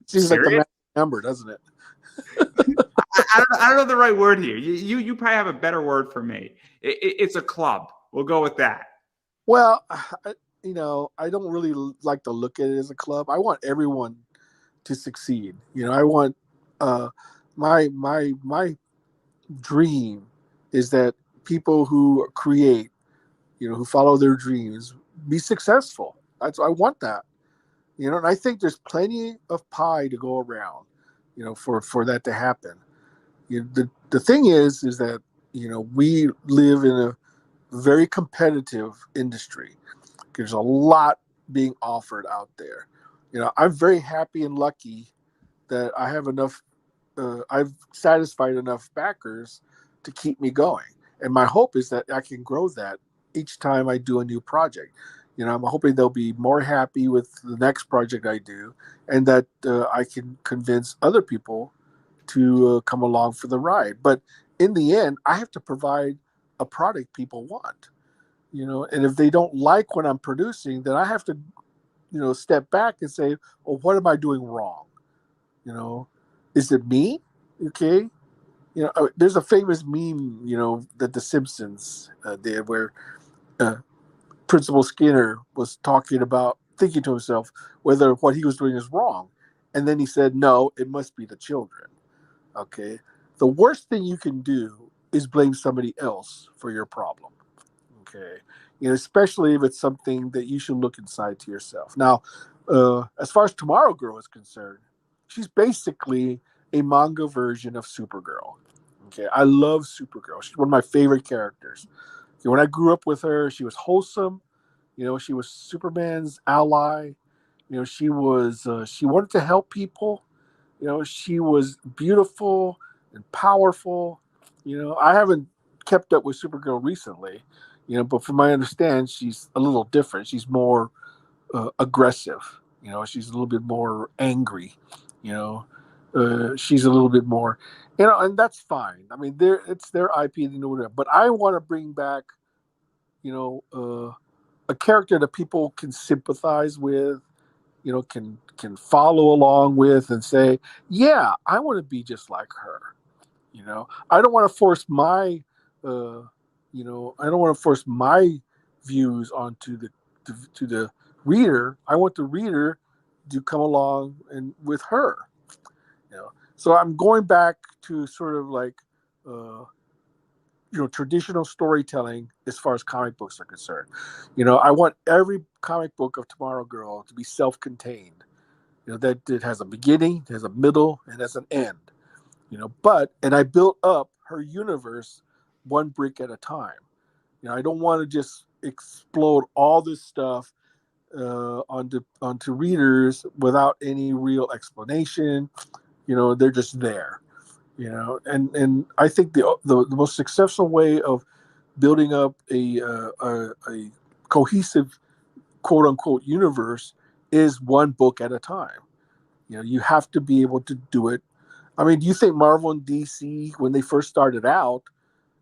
[SPEAKER 2] Seems like the
[SPEAKER 1] serious.
[SPEAKER 2] magic number, doesn't it?
[SPEAKER 1] I don't know the right word here. You probably have a better word for me. It's a club. We'll go with that.
[SPEAKER 2] Well, I don't really like to look at it as a club. I want everyone to succeed. I want my dream is that people who create, who follow their dreams, be successful. I want that. And I think there's plenty of pie to go around, for that to happen. The thing is that we live in a very competitive industry. There's a lot being offered out there. I'm very happy and lucky that I have enough. I've satisfied enough backers to keep me going, and my hope is that I can grow that each time I do a new project. I'm hoping they'll be more happy with the next project I do, and that I can convince other people to come along for the ride. But in the end, I have to provide a product people want. And if they don't like what I'm producing, then I have to, step back and say, well, what am I doing wrong? You know, is it me? Okay. There's a famous meme, that The Simpsons did where uh, Principal Skinner was talking about thinking to himself whether what he was doing is wrong. And then he said, no, it must be the children. Okay. The worst thing you can do is blame somebody else for your problem. Okay. Especially if it's something that you should look inside to yourself. Now, as far as Tomorrow Girl is concerned, she's basically a manga version of Supergirl. Okay. I love Supergirl. She's one of my favorite characters. Okay, when I grew up with her, she was wholesome. She was Superman's ally. She wanted to help people. She was beautiful and powerful. I haven't kept up with Supergirl recently, but from my understand, she's a little different. She's more aggressive. You know, she's a little bit more angry. You know, she's a little bit more, you know, and that's fine. I mean, it's their IP, they know whatever. But I want to bring back, you know, a character that people can sympathize with, you know, can follow along with, and say, yeah, I want to be just like her. You know, I don't want to force my, uh, you know, I don't want to force my views onto to the reader. I want the reader to come along and with her. You know, so I'm going back to sort of like, uh, you know, traditional storytelling as far as comic books are concerned. You know, I want every comic book of Tomorrow Girl to be self-contained. You know, that it has a beginning, it has a middle, and has an end. You know, and I built up her universe one brick at a time. You know, I don't want to just explode all this stuff onto readers without any real explanation. You know, they're just there. You know, and I think the most successful way of building up a cohesive quote unquote universe is one book at a time. You know, you have to be able to do it. I mean, do you think Marvel and DC, when they first started out,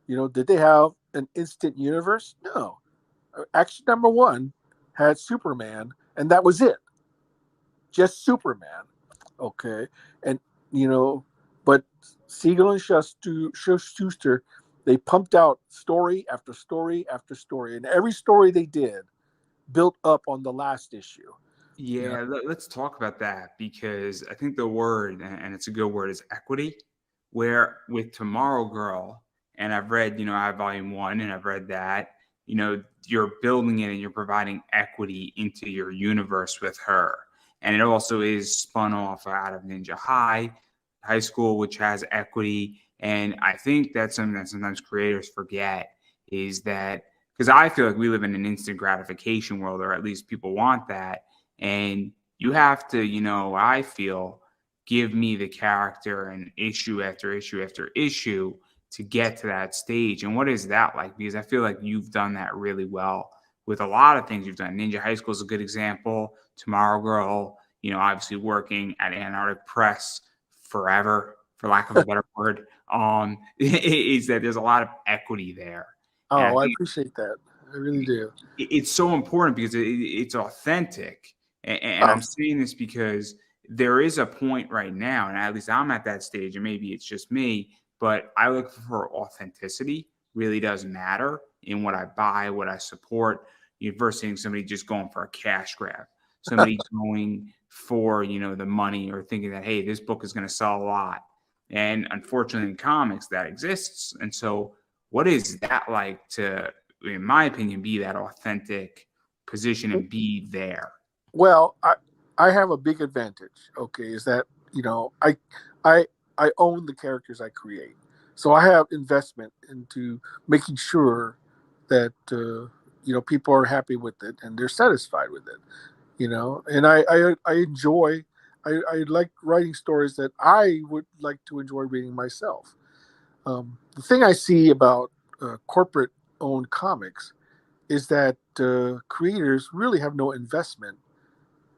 [SPEAKER 2] you know, did they have an instant universe? No. Action number one had Superman, and that was it. Just Superman. Okay. And, you know, but Siegel and Schuster, they pumped out story after story after story. And every story they did built up on the last issue. You know?
[SPEAKER 1] Yeah, let's talk about that because I think the word, and it's a good word, is equity. Where with Tomorrow Girl, and I've read, I have volume one and I've read that, you're building it and you're providing equity into your universe with her. And it also is spun off out of Ninja High School, which has equity. And I think that's something that sometimes creators forget is that because I feel like we live in an instant gratification world, or at least people want that. And you have to, I feel, give me the character and issue after issue after issue to get to that stage. And what is that like? Because I feel like you've done that really well with a lot of things you've done. Ninja High School is a good example. Tomorrow Girl, obviously working at Antarctic Press forever, for lack of a better word, is that there's a lot of equity there. And I
[SPEAKER 2] Oh, I
[SPEAKER 1] think
[SPEAKER 2] appreciate that. I really do.
[SPEAKER 1] it's so important because it's authentic. And
[SPEAKER 2] Oh,
[SPEAKER 1] I'm saying this because there is a point right now, and at least I'm at that stage, and maybe it's just me, but I look for authenticity really does matter in what I buy, what I support, versus somebody just going for a cash grab, somebody going for, the money or thinking that, hey, this book is going to sell a lot. And unfortunately, in comics, that exists. And so, what is that like to, in my opinion, be that authentic position and be there?
[SPEAKER 2] well, I have a big advantage. Okay, is that, you know, I I own the characters I create, so I have investment into making sure that you know, people are happy with it and they're satisfied with it. You know, and I enjoy. I like writing stories that I would like to enjoy reading myself. The thing I see about corporate owned comics is that creators really have no investment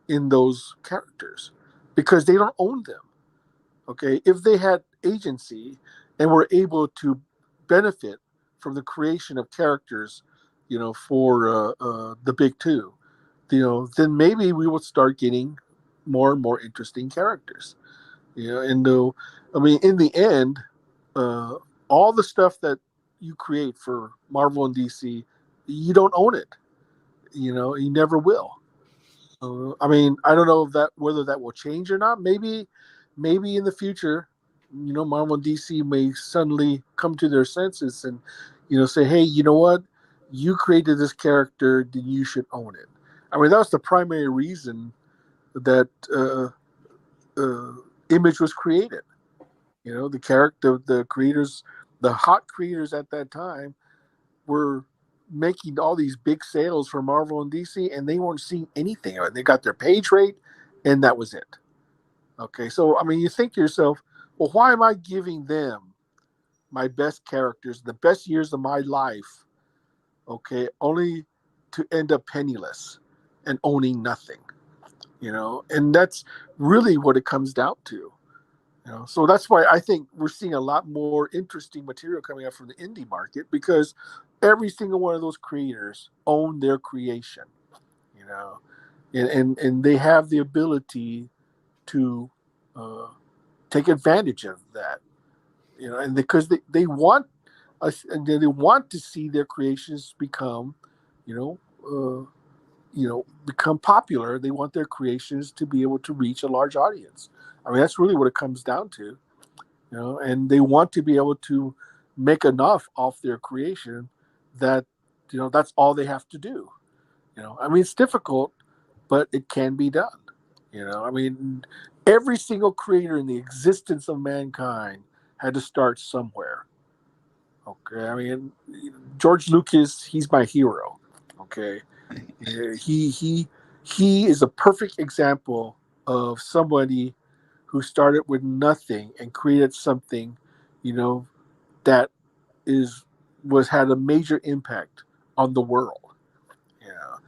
[SPEAKER 2] in those characters because they don't own them. Okay, if they had agency and were able to benefit from the creation of characters, you know, for the big two, you know, then maybe we would start getting more and more interesting characters. You know, and I mean, in the end, uh, all the stuff that you create for Marvel and DC, you don't own it. You know, you never will. I mean, I don't know if that whether that will change or not. Maybe in the future, you know, Marvel and DC may suddenly come to their senses and, you know, say, hey, you know what, you created this character, then you should own it. I mean, that was the primary reason that uh, Image was created. You know, the character, the creators, the hot creators at that time were making all these big sales for Marvel and DC, and they weren't seeing anything. They got their page rate, and that was it. Okay, so I mean, you think to yourself, well, why am I giving them my best characters, the best years of my life, okay, only to end up penniless and owning nothing? And that's really what it comes down to. So that's why I think we're seeing a lot more interesting material coming out from the indie market, because every single one of those creators own their creation, you know, and they have the ability to uh, take advantage of that, and because they want us, and they want to see their creations become, you know, become popular. They want their creations to be able to reach a large audience. I mean, that's really what it comes down to, and they want to be able to make enough off their creation that, that's all they have to do. I mean, it's difficult, but it can be done. I mean, every single creator in the existence of mankind had to start somewhere. Okay, I mean, George Lucas, he's my hero. Okay, yeah, he is a perfect example of somebody who started with nothing and created something, you know, that is was had a major impact on the world. Yeah,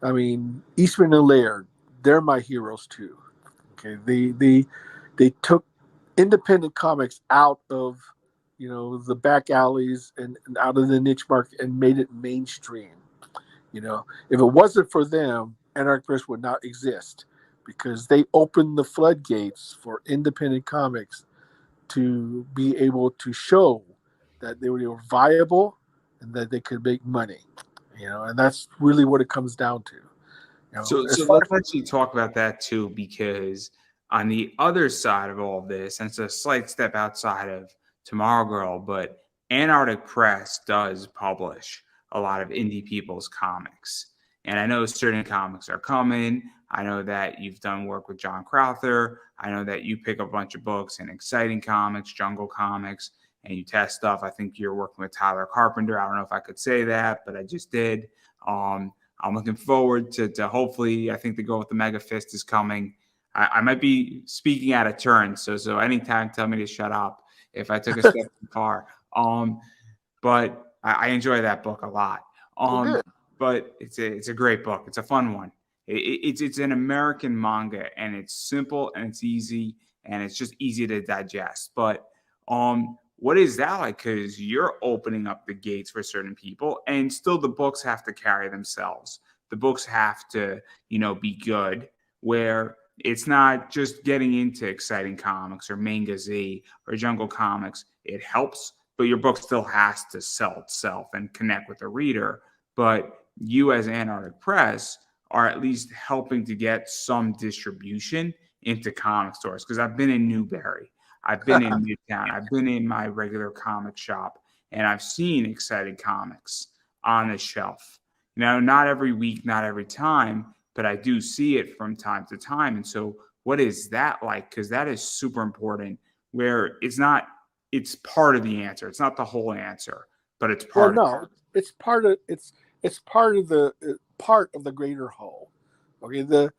[SPEAKER 2] I mean, Eastman and Laird, they're my heroes too. Okay, they took independent comics out of, the back alleys and out of the niche market and made it mainstream. If it wasn't for them, Anarch Press would not exist, because they opened the floodgates for independent comics to be able to show that they were viable and that they could make money. And that's really what it comes down to. As
[SPEAKER 1] So
[SPEAKER 2] far
[SPEAKER 1] let's actually talk about that too, because on the other side of all of this, and it's a slight step outside of Tomorrow Girl, but Antarctic Press does publish a lot of indie people's comics. And I know certain comics are coming. I know that you've done work with John Crowther. I know that you pick up a bunch of books in Exciting Comics, Jungle Comics, and you test stuff. I think you're working with Tyler Carpenter. I don't know if I could say that, but I just did. I'm looking forward to hopefully. I think the Go with the Mega Fist is coming. I might be speaking out of turn, so anytime tell me to shut up if I took a step too far. But I enjoy that book a lot.
[SPEAKER 2] well,
[SPEAKER 1] Um,
[SPEAKER 2] good.
[SPEAKER 1] but it's a great book. It's a fun one. It's an American manga, and it's simple and it's easy and it's just easy to digest. But what is that like? Because you're opening up the gates for certain people, and still the books have to carry themselves. The books have to, be good. Where it's not just getting into Exciting Comics or Manga Z or Jungle Comics. It helps, but your book still has to sell itself and connect with the reader. But you, as Antarctic Press, are at least helping to get some distribution into comic stores. Because I've been in Newberry, I've been in Midtown, I've been in my regular comic shop, and I've seen Excited Comics on the shelf. Not every week, not every time, but I do see it from time to time. And so, what is that like? Because that is super important. Where it's part of the answer. It's not the whole answer, but it's
[SPEAKER 2] Well,
[SPEAKER 1] part of
[SPEAKER 2] no, it's part of the greater whole. Okay, the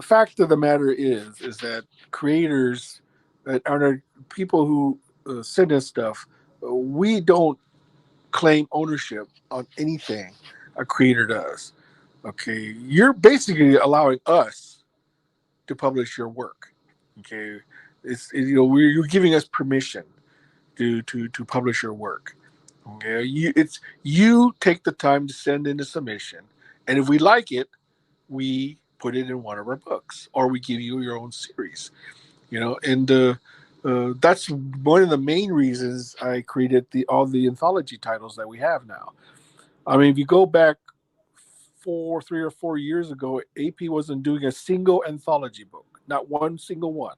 [SPEAKER 2] fact of the matter is that creators that are people who send us stuff, we don't claim ownership on anything a creator does. Okay, you're basically allowing us to publish your work. Okay, you're giving us permission to publish your work. Okay, you take the time to send in a submission, and if we like it, we put it in one of our books, or we give you your own series. And that's one of the main reasons I created all the anthology titles that we have now. I mean, if you go back 3 or 4 years ago, AP wasn't doing a single anthology book, not one single one.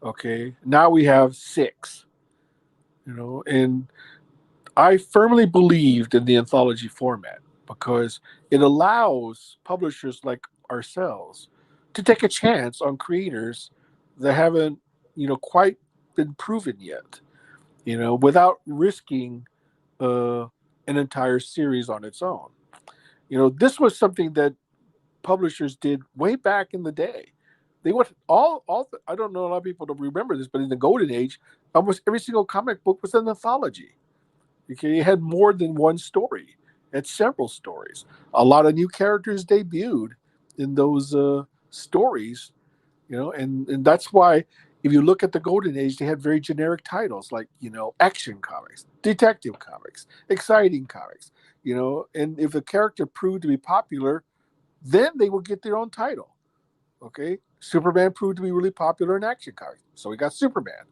[SPEAKER 2] Okay, now we have six. And I firmly believed in the anthology format because it allows publishers like ourselves to take a chance on creators that haven't, quite been proven yet, without risking uh, an entire series on its own. This was something that publishers did way back in the day. They went I don't know, a lot of people don't remember this, but in the golden age, almost every single comic book was an anthology. Okay, it had more than one story. It had several stories. A lot of new characters debuted in those stories, and that's why if you look at the golden age, they had very generic titles like, action comics, detective comics, exciting comics, and if a character proved to be popular, then they would get their own title. Okay, Superman proved to be really popular in action comics, so we got Superman.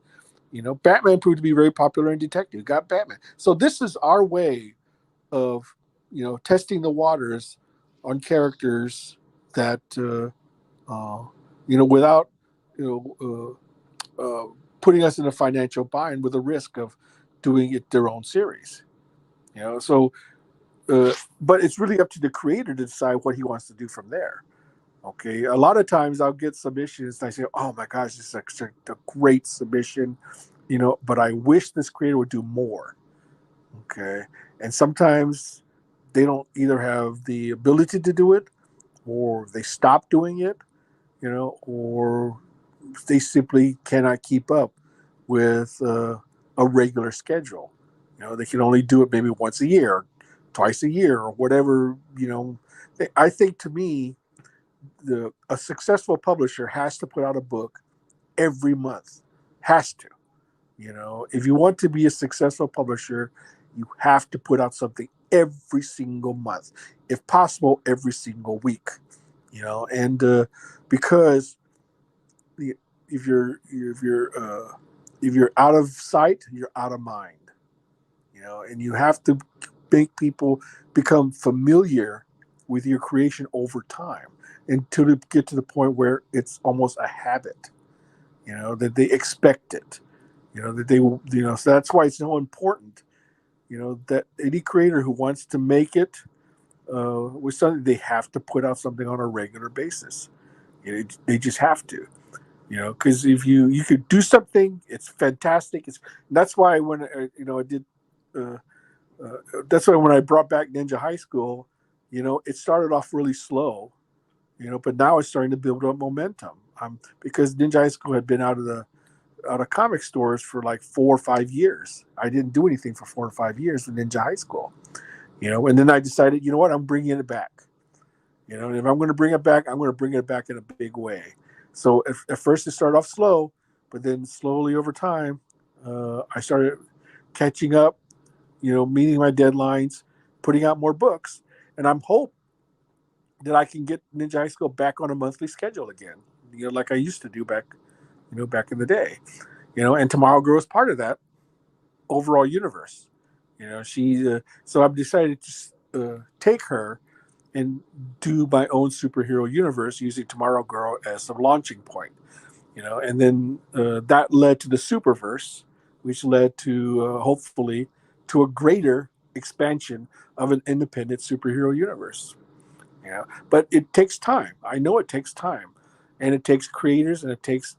[SPEAKER 2] Batman proved to be very popular in detective, we got Batman. So this is our way of, testing the waters on characters that without putting us in a financial bind with the risk of doing it their own series. So but it's really up to the creator to decide what he wants to do from there. Okay, a lot of times I'll get submissions and I say, "Oh my gosh, this is a great submission," but I wish this creator would do more. Okay, and sometimes they don't either have the ability to do it, or they stop doing it, or they simply cannot keep up with a regular schedule. They can only do it maybe once a year, twice a year, or whatever. I think, to me, a successful publisher has to put out a book every month. Has to. If you want to be a successful publisher, you have to put out something every single month, if possible, every single week. And because the, if you're out of sight, you're out of mind. And you have to make people become familiar with your creation over time until you get to the point where it's almost a habit. That they expect it. That they so that's why it's so important. That any creator who wants to make it with something, they have to put out something on a regular basis. They just have to. Because if you could do something, it's fantastic. That's why when I did. Uh, that's why when I brought back Ninja High School, it started off really slow, but now it's starting to build up momentum. Because Ninja High School had been out of comic stores for like 4 or 5 years. I didn't do anything for 4 or 5 years with Ninja High School, and then I decided, what, I'm bringing it back. And if I'm going to bring it back, I'm going to bring it back in a big way. So at first it started off slow, but then slowly over time, I started catching up, meeting my deadlines, putting out more books, and I'm hope that I can get Ninja High School back on a monthly schedule again, like I used to do back in the day, and Tomorrow Girl is part of that overall universe. She so I've decided to take her and do my own superhero universe using Tomorrow Girl as the launching point. And then that led to the Superverse, which led to hopefully to a greater expansion of an independent superhero universe. But it takes time. I know it takes time, and it takes creators, and it takes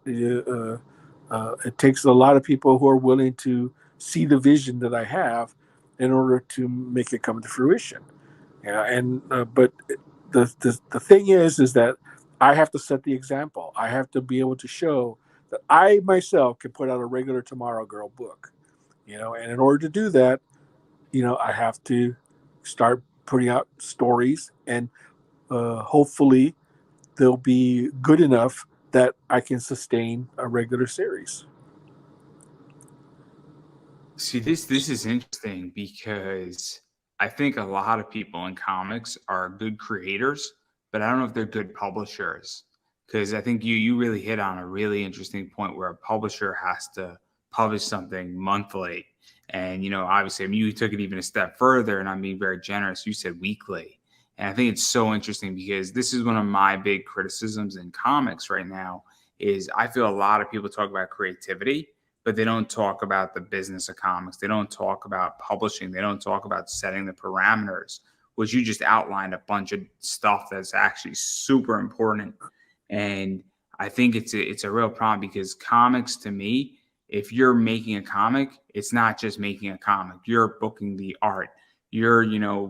[SPEAKER 2] a lot of people who are willing to see the vision that I have in order to make it come to fruition. And but the thing is that I have to set the example. I have to be able to show that I myself can put out a regular Tomorrow Girl book. And in order to do that, I have to start putting out stories, and hopefully they'll be good enough that I can sustain a regular series.
[SPEAKER 1] See, this is interesting because I think a lot of people in comics are good creators, but I don't know if they're good publishers. Because I think you really hit on a really interesting point where a publisher has to publish something monthly. And obviously, I mean, you took it even a step further, and I'm being very generous. You said weekly. And I think it's so interesting because this is one of my big criticisms in comics right now is I feel a lot of people talk about creativity, but they don't talk about the business of comics. They don't talk about publishing. They don't talk about setting the parameters, which you just outlined a bunch of stuff that's actually super important. And I think it's a real problem because comics, to me, if you're making a comic, it's not just making a comic. You're booking the art. You're,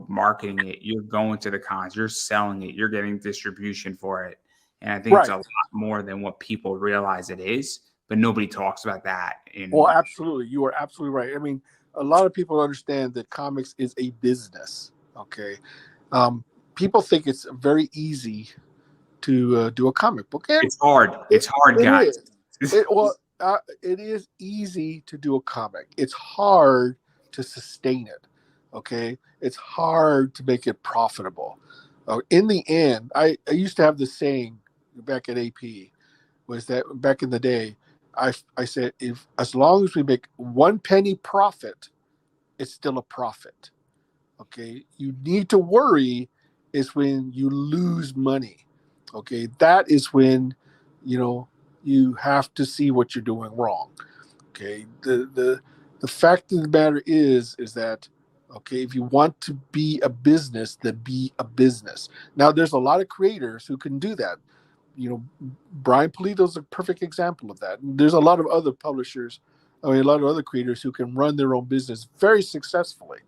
[SPEAKER 1] marketing it. You're going to the cons. You're selling it. You're getting distribution for it. And I think it's
[SPEAKER 2] Right.
[SPEAKER 1] a lot more than what people realize it is, but nobody talks about that.
[SPEAKER 2] Well,
[SPEAKER 1] In
[SPEAKER 2] absolutely. You are absolutely right. I mean, a lot of people understand that comics is a business. Okay. People think it's very easy to do a comic book, and
[SPEAKER 1] It's hard.
[SPEAKER 2] it,
[SPEAKER 1] It's hard,
[SPEAKER 2] it
[SPEAKER 1] guys.
[SPEAKER 2] is. It is easy to do a comic. It's hard to sustain it. Okay, it's hard to make it profitable. In the end, I used to have this saying back at AP, was that back in the day, I said, if as long as we make 1 penny profit, it's still a profit. Okay, you need to worry is when you lose money. Okay, that is when you know you have to see what you're doing wrong. Okay, the fact of the matter is that, okay, if you want to be a business, then be a business. Now there's a lot of creators who can do that. Brian Polito's a perfect example of that. There's a lot of other publishers, I mean, a lot of other creators who can run their own business very successfully.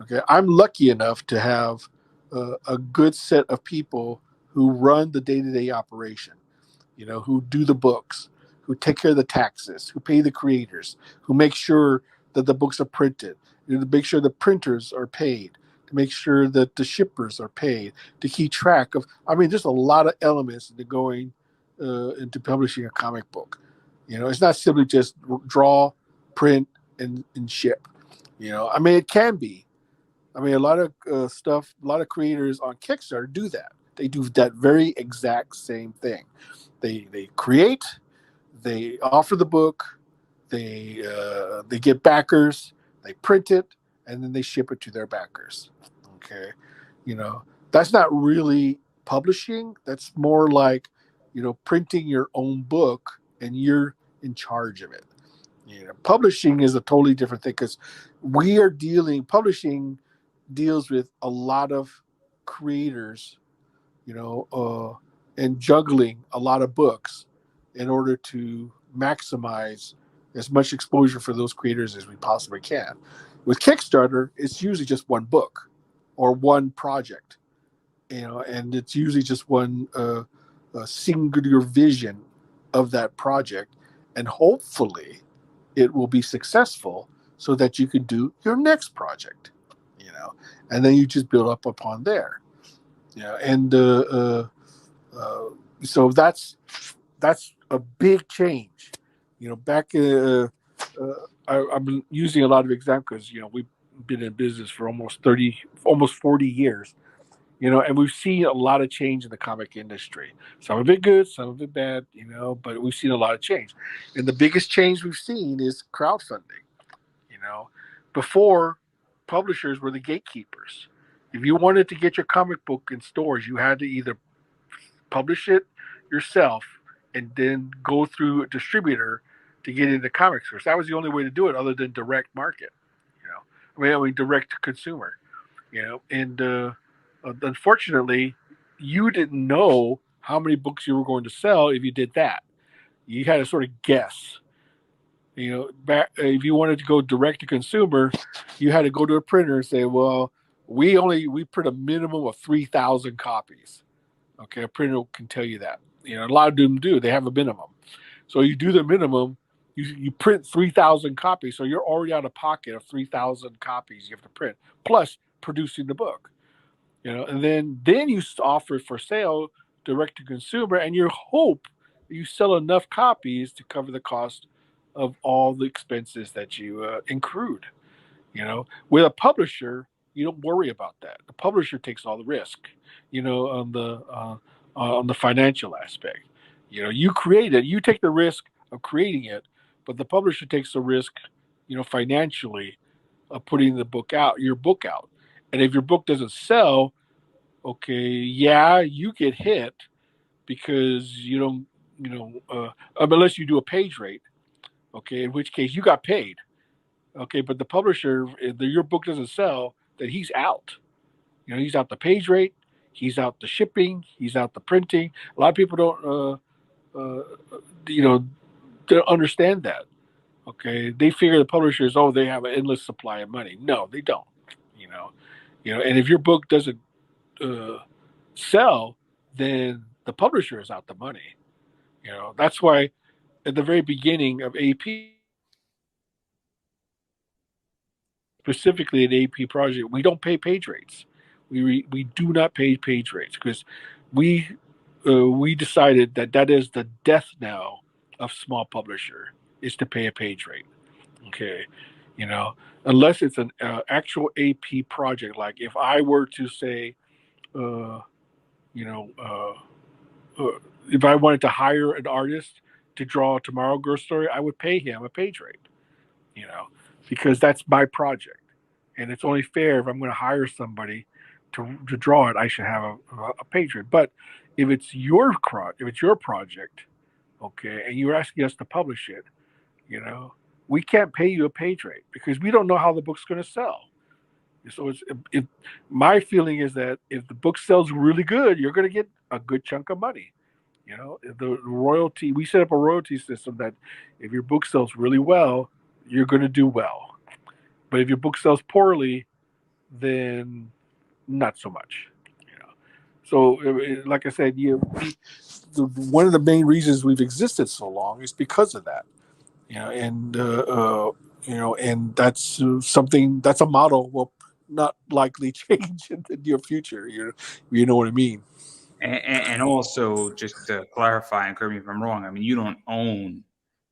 [SPEAKER 2] Okay, I'm lucky enough to have a good set of people who run the day-to-day operation. Who do the books, who take care of the taxes, who pay the creators, who make sure that the books are printed, to make sure the printers are paid, to make sure that the shippers are paid, to keep track of. I mean, there's a lot of elements into going into publishing a comic book. It's not simply just draw, print, and ship. I mean, it can be. I mean, a lot of stuff, a lot of creators on Kickstarter do that. They do that very exact same thing. They create, they offer the book, they get backers, they print it, and then they ship it to their backers. Okay, you know that's not really publishing. That's more like printing your own book, and you're in charge of it. Publishing is a totally different thing because publishing deals with a lot of creators, and juggling a lot of books in order to maximize as much exposure for those creators as we possibly can. With Kickstarter, it's usually just one book or one project, and it's usually just one singular vision of that project, and hopefully it will be successful so that you can do your next project, and then you just build up upon there. And uh, so that's a big change. Back I'm using a lot of examples because we've been in business for almost 40 years. And we've seen a lot of change in the comic industry. Some of it good, some of it bad. But we've seen a lot of change, and the biggest change we've seen is crowdfunding. You know, Before, publishers were the gatekeepers. If you wanted to get your comic book in stores, you had to either publish it yourself and then go through a distributor to get into comic stores. That was the only way to do it, other than direct market. I mean direct to consumer. And unfortunately, you didn't know how many books you were going to sell if you did that. You had to sort of guess. Back if you wanted to go direct to consumer, you had to go to a printer and say, "Well, we print a minimum of 3,000 copies." Okay, a printer can tell you that. A lot of them do. They have a minimum. So you do the minimum. You print 3,000 copies, so you're already out of pocket of 3,000 copies you have to print, plus producing the book. And then you offer it for sale direct to consumer, and you hope you sell enough copies to cover the cost of all the expenses that you accrued. With a publisher, you don't worry about that. The publisher takes all the risk. On the financial aspect. You create it, you take the risk of creating it, but the publisher takes the risk, financially, of putting your book out. And if your book doesn't sell, okay, yeah, you get hit because you don't, unless you do a page rate, okay, in which case you got paid, okay, but the publisher, if your book doesn't sell, then he's out. He's out the page rate, he's out the shipping, he's out the printing. A lot of people uh, you know, don't understand that. Okay, they figure the publishers, oh, they have an endless supply of money. No, they don't. You know, and if your book doesn't uh, sell, then the publisher is out the money. That's why at the very beginning of AP, specifically at AP project, we don't pay page rates. We do not pay page rates because we we decided that that is the death knell of small publisher is to pay a page rate. Okay, you know, unless it's an actual AP project. Like if I were to say, uh, you know, if I wanted to hire an artist to draw a Tomorrow Girl story, I would pay him a page rate. You know, because that's my project, and it's only fair if I'm going to hire somebody to draw it, I should have a page rate. But if it's your project, okay, and you're asking us to publish it, you know, we can't pay you a page rate because we don't know how the book's going to sell. So if my feeling is that if the book sells really good, you're going to get a good chunk of money. You know, the royalty, we set up a royalty system that if your book sells really well, you're going to do well. But if your book sells poorly, then not so much. You know, so like I said, one of the main reasons we've existed so long is because of that. You know, and and that's something that's a model will not likely change in the near future. You know what I mean?
[SPEAKER 1] And also, just to clarify, and correct me if I'm wrong, I mean, you don't own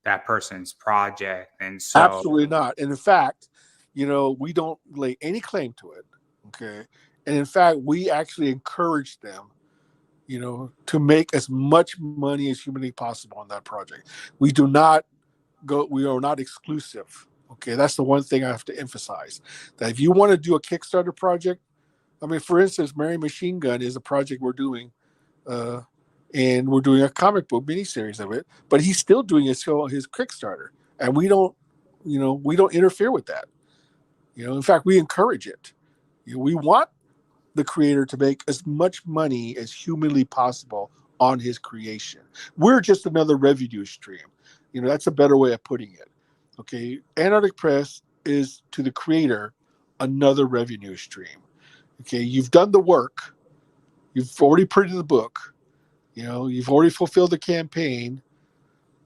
[SPEAKER 1] that person's project. And so,
[SPEAKER 2] Absolutely not. And in fact, we don't lay any claim to it. Okay. And in fact, we actually encourage them, to make as much money as humanly possible on that project. We are not exclusive. Okay. That's the one thing I have to emphasize that if you want to do a Kickstarter project, I mean, for instance, Mary Machine Gun is a project we're doing, uh, and we're doing a comic book miniseries of it. But he's still doing his Kickstarter, and we don't interfere with that. In fact, we encourage it. We want the creator to make as much money as humanly possible on his creation. We're just another revenue stream. That's a better way of putting it. Okay, Anarchic Press is to the creator another revenue stream. Okay, you've done the work. You've already printed the book. You've already fulfilled the campaign.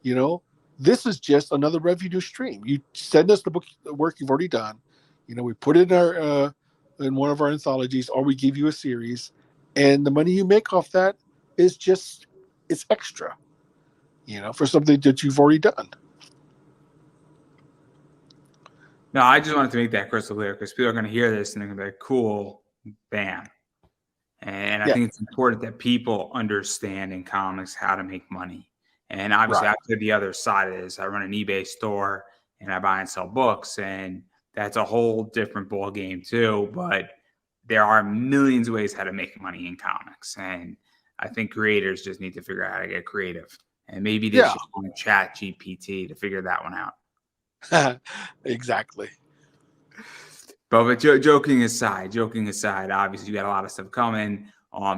[SPEAKER 2] You know, this is just another revenue stream. You send us the work you've already done. We put it in our in one of our anthologies, or we give you a series, and the money you make off that is just it's extra. For something that you've already done.
[SPEAKER 1] no, I just wanted to make that crystal clear because people are going to hear this and they're going to be like, cool, bam. And I
[SPEAKER 2] Yeah,
[SPEAKER 1] think it's important that people understand in comics how to make money. And obviously,
[SPEAKER 2] right.
[SPEAKER 1] after the other side of this, I run an eBay store and I buy and sell books, and that's a whole different ball game too. But there are millions of ways how to make money in comics, and I think creators just need to figure out how to get creative. And maybe they
[SPEAKER 2] Yeah,
[SPEAKER 1] should chat GPT to figure that one out.
[SPEAKER 2] exactly.
[SPEAKER 1] But joking aside, obviously you got a lot of stuff coming.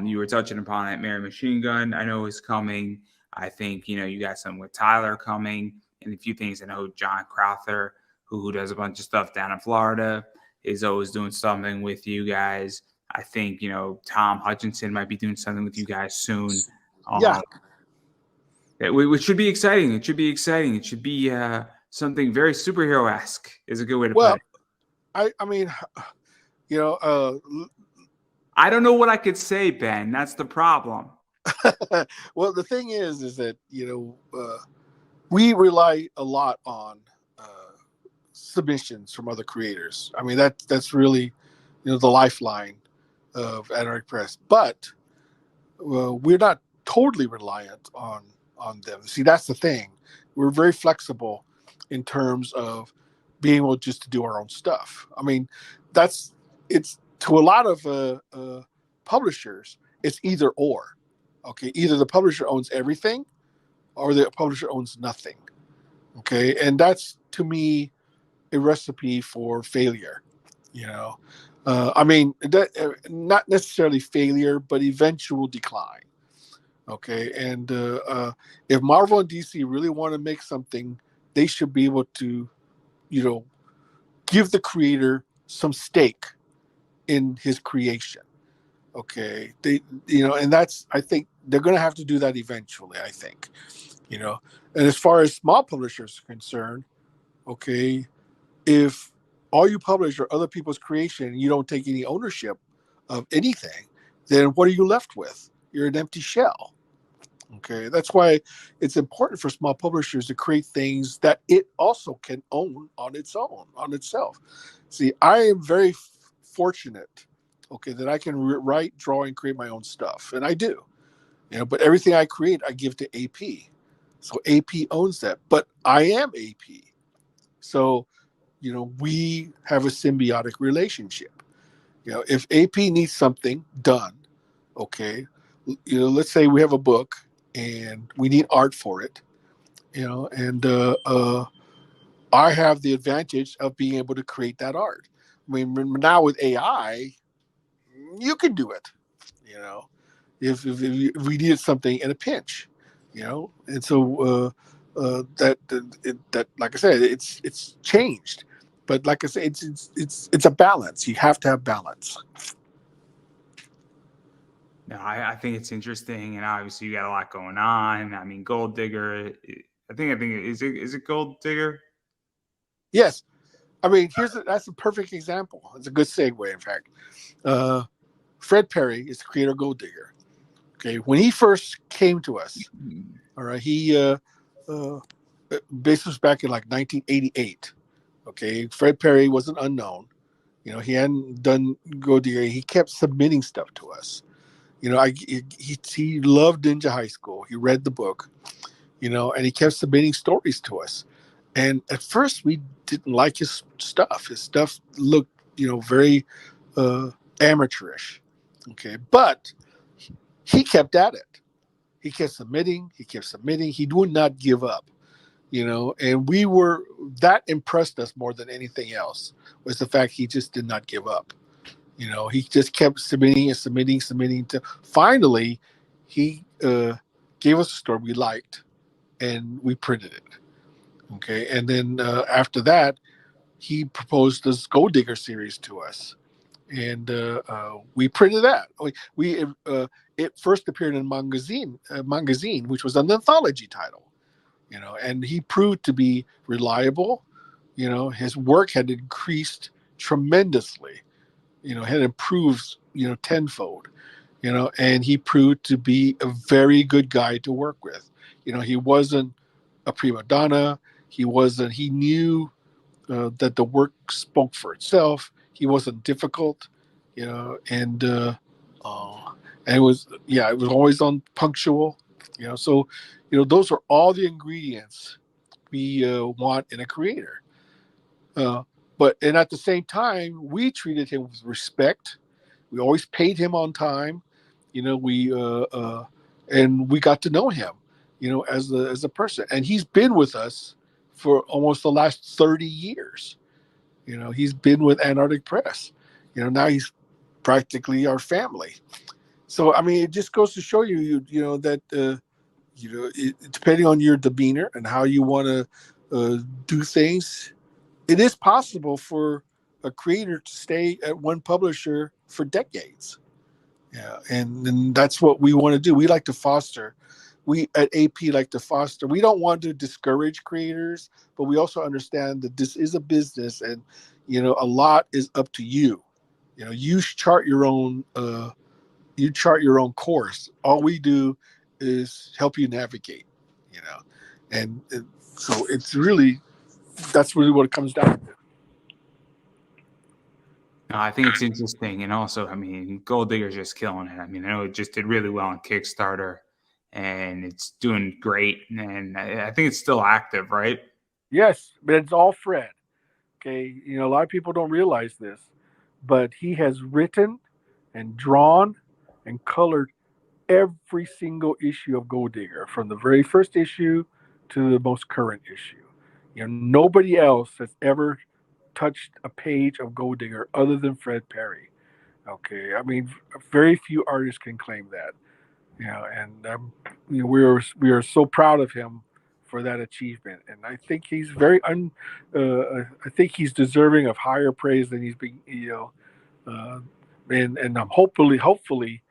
[SPEAKER 1] You were touching upon that Mary Machine Gun. I know is coming. I think you got some with Tyler coming, and a few things. I know John Crowther, who does a bunch of stuff down in Florida, is always doing something with you guys. I think Tom Hutchinson might be doing something with you guys soon.
[SPEAKER 2] Yeah.
[SPEAKER 1] Um, which should be exciting. It should be exciting. It should be something very superhero-esque. Is a good way to put
[SPEAKER 2] Well,
[SPEAKER 1] it.
[SPEAKER 2] I mean, you know, uh,
[SPEAKER 1] I don't know what I could say, Ben. That's the problem.
[SPEAKER 2] well, the thing is that we rely a lot on uh, submissions from other creators. I mean, that's really the lifeline of Anarch Press, but we're not totally reliant on them. See, that's the thing. We're very flexible in terms of being able just to do our own stuff. I mean, it's to a lot of publishers. It's either or. Okay, either the publisher owns everything, or the publisher owns nothing. Okay, and that's to me a recipe for failure. I mean, not necessarily failure, but eventual decline. Okay, and if Marvel and DC really want to make something, they should be able to, you know, give the creator some stake in his creation. Okay, and that's I think they're going to have to do that eventually. I think, and as far as small publishers are concerned, okay, if all you publish are other people's creation and you don't take any ownership of anything, then what are you left with? You're an empty shell. Okay, that's why it's important for small publishers to create things that it also can own on its own, on itself. See, I am very fortunate, okay, that I can write, draw, and create my own stuff, and I do. But everything I create, I give to AP. So AP owns that, but I am AP. So we have a symbiotic relationship. If AP needs something done, okay, let's say we have a book and we need art for it, and I have the advantage of being able to create that art. I mean, now with AI, you can do it, you know, if we needed something in a pinch, and so that like I said, it's changed, but like I said, it's a balance. You have to have balance.
[SPEAKER 1] No, I think it's interesting, and obviously you got a lot going on. I mean, Gold Digger. I think is it Gold Digger?
[SPEAKER 2] Yes, I mean that's a perfect example. It's a good segue, in fact. Uh, Fred Perry is the creator of Gold Digger. Okay, when he first came to us, all right, he uh, this was back in like 1988. Okay, Fred Perry was an unknown. He hadn't done Gold Digger. He kept submitting stuff to us. He loved Ninja High School. He read the book, and he kept submitting stories to us. And at first, we didn't like his stuff. His stuff looked, very uh, amateurish. Okay, but he kept at it. He kept submitting. He kept submitting. He would not give up. And we were that impressed us more than anything else was the fact he just did not give up. He just kept submitting and submitting, submitting to finally he gave us a story we liked and we printed it. Okay, and then after that, he proposed this Gold Digger series to us, and we printed that. It first appeared in magazine, which was an anthology title. And he proved to be reliable. His work had increased tremendously. Had improved tenfold. And he proved to be a very good guy to work with. He wasn't a prima donna. He knew that the work spoke for itself. He wasn't difficult, uh, and it was always on punctual. So those are all the ingredients we want in a creator. Uh, and at the same time, we treated him with respect. We always paid him on time. We and we got to know him, as a person. And he's been with us for almost the last 30 years. He's been with Antarctic Press. Now he's practically our family. So I mean, it just goes to show that depending on your demeanor and how you want to do things, it is possible for a creator to stay at one publisher for decades. Yeah, and that's what we want to do. We like to foster. We at AP like to foster. We don't want to discourage creators, but we also understand that this is a business, and a lot is up to you. You chart your own. You chart your own course. All we do is help you navigate. You know, and so it's really that's really what it comes down to.
[SPEAKER 1] No, I think it's interesting, and also, I mean, Gold Digger's just killing it. I mean, I know it just did really well on Kickstarter, and it's doing great, and I think it's still active, right?
[SPEAKER 2] Yes, but it's all Fred. Okay, a lot of people don't realize this, but he has written and drawn and colored every single issue of Gold Digger from the very first issue to the most current issue. Nobody else has ever touched a page of Gold Digger other than Fred Perry. Okay, I mean, very few artists can claim that. And we are so proud of him for that achievement, and I think he's I think he's deserving of higher praise than he's been. Uh, and I'm hopefully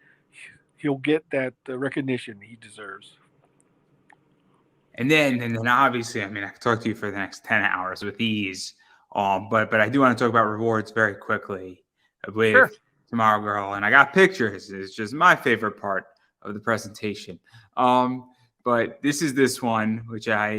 [SPEAKER 2] he'll get that recognition he deserves.
[SPEAKER 1] And then obviously, I mean, I could talk to you for the next 10 hours with ease. But I do want to talk about rewards very quickly with
[SPEAKER 2] Sure.
[SPEAKER 1] Tomorrow Girl, and I got pictures. It's just my favorite part of the presentation. but this one, which I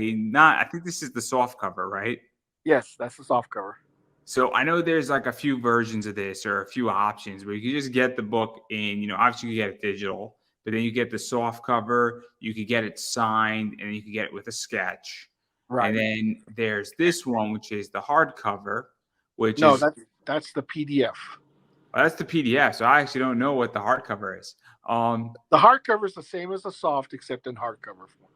[SPEAKER 1] think this is the soft cover, right?
[SPEAKER 2] Yes, that's the soft cover.
[SPEAKER 1] So I know there's like a few versions of this or a few options where you can just get the book in, obviously you get it digital, but then you get the soft cover, you could get it signed, and you can get it with a sketch. And
[SPEAKER 2] Right.
[SPEAKER 1] then there's this one, which is the hardcover, which
[SPEAKER 2] No,
[SPEAKER 1] is
[SPEAKER 2] that's the PDF.
[SPEAKER 1] well, that's the PDF. So I actually don't know what the hardcover is. Um,
[SPEAKER 2] The hardcover is the same as the soft, except in hardcover form.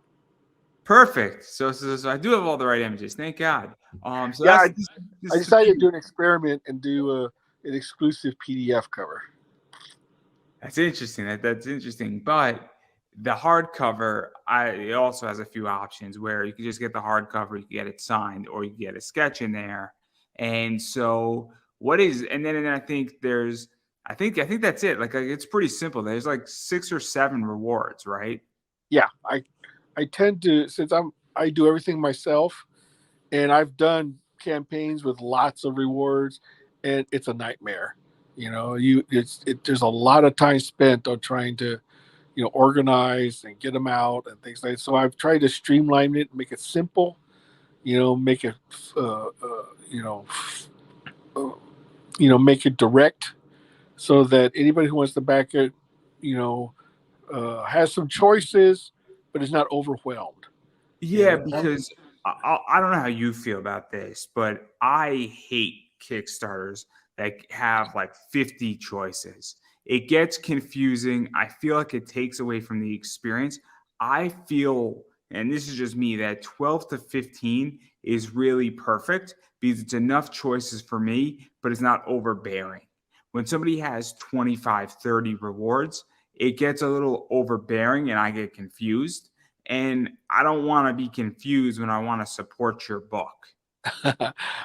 [SPEAKER 1] Perfect. So I do have all the right images. Thank God. So
[SPEAKER 2] Yeah,
[SPEAKER 1] that's
[SPEAKER 2] I
[SPEAKER 1] this is the
[SPEAKER 2] decided to do
[SPEAKER 1] PDF.
[SPEAKER 2] an experiment and do an exclusive PDF cover.
[SPEAKER 1] That's interesting. That's interesting. But the hardcover, it also has a few options where you can just get the hardcover, you can get it signed, or you can get a sketch in there. And so, and then I think that's it. Like it's pretty simple. There's like 6 or 7 rewards, right?
[SPEAKER 2] Yeah, I tend to, since I do everything myself, and I've done campaigns with lots of rewards, and it's a nightmare. There's a lot of time spent on trying to organize and get them out and things like that. So I've tried to streamline it, make it simple, make it you know uh, make it direct, so that anybody who wants to back it, you know has some choices, but is not overwhelmed.
[SPEAKER 1] Yeah,
[SPEAKER 2] And
[SPEAKER 1] because I don't know how you feel about this, but I hate Kickstarters that have like 50 choices. It gets confusing. I feel like it takes away from the experience. I feel, and this is just me, that 12 to 15 is really perfect because it's enough choices for me, but it's not overbearing. When somebody has 25, 30 rewards, it gets a little overbearing and I get confused, and I don't want to be confused when I want to support your book.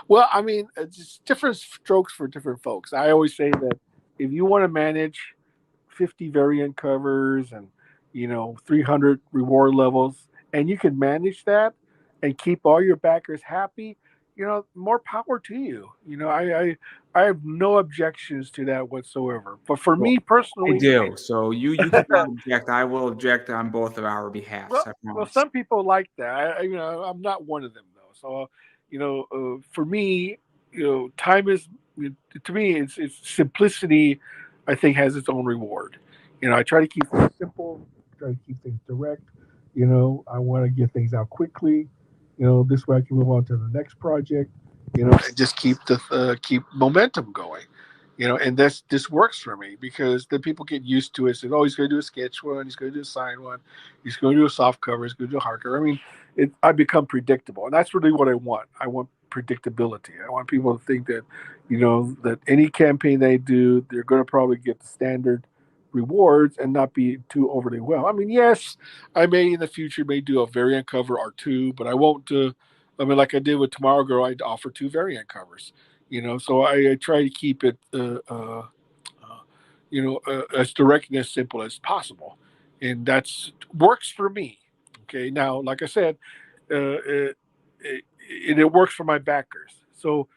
[SPEAKER 2] well, I mean, it's just different strokes for different folks. I always say that if you want to manage 50 variant covers and 300 reward levels, and you can manage that and keep all your backers happy, more power to you. I have no objections to that whatsoever. But for
[SPEAKER 1] Well,
[SPEAKER 2] me
[SPEAKER 1] I
[SPEAKER 2] personally,
[SPEAKER 1] do. So you cannot object. I will object on both of our behalfs.
[SPEAKER 2] well,
[SPEAKER 1] I
[SPEAKER 2] well,
[SPEAKER 1] promise.
[SPEAKER 2] some people like that. I'm not one of them though. So, for me, time is to me it's simplicity. I think has its own reward. I try to keep things simple, try to keep things direct. I want to get things out quickly. This way I can move on to the next project. And just keep momentum going. And this works for me because then people get used to it. Say, oh, he's going to do a sketch one, he's going to do a sign one, he's going to do a soft cover, he's going to do a hardcover. I mean, I become predictable, and that's really what I want. I want predictability. I want people to think that, that any campaign they do, they're going to probably get the standard rewards and not be too overly well. I mean, yes, I may in the future may do a variant cover or two, but I won't. I mean, like I did with Tomorrow Girl, I'd offer 2 variant covers. So I try to keep it, as direct and as simple as possible, and that's works for me. Okay, now, like I said, it works for my backers. So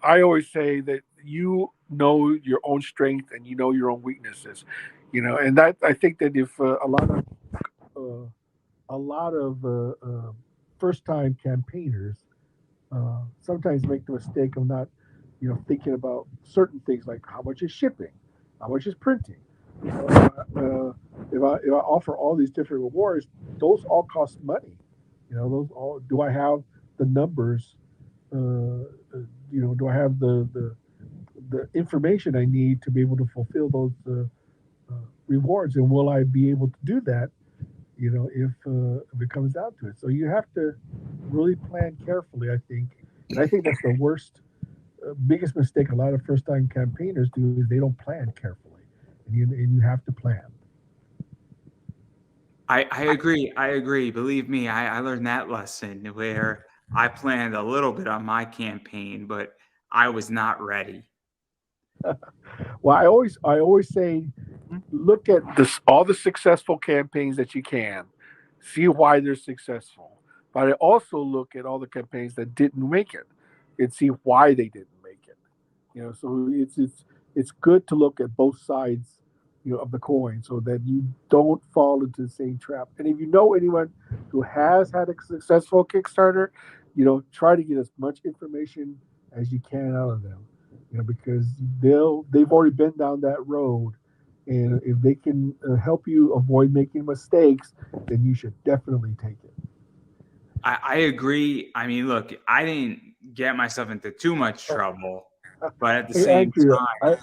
[SPEAKER 2] I always say that you know your own strength and you know your own weaknesses. And that I think that if uh, a lot of first time campaigners sometimes make the mistake of not, thinking about certain things like how much is shipping, how much is printing. If I offer all these different rewards, those all cost money. Those all. Do I have the numbers? Do I have the information I need to be able to fulfill those rewards, and will I be able to do that? If it comes down to it. So you have to really plan carefully, I think. And I think that's the biggest mistake a lot of first time campaigners do is they don't plan carefully. And you have to plan.
[SPEAKER 1] I agree. I agree. Believe me, I learned that lesson where I planned a little bit on my campaign, but I was not ready.
[SPEAKER 2] Well, I always say look at all the successful campaigns that you can, see why they're successful. But I also look at all the campaigns that didn't make it and see why they didn't make it. So it's good to look at both sides, of the coin, so that you don't fall into the same trap. And if you know anyone who has had a successful Kickstarter, try to get as much information as you can out of them, because they've already been down that road, and if they can help you avoid making mistakes, then you should definitely take it.
[SPEAKER 1] I agree. I mean, look, I didn't get myself into too much trouble, but at the
[SPEAKER 2] Hey,
[SPEAKER 1] same
[SPEAKER 2] Andrew,
[SPEAKER 1] time,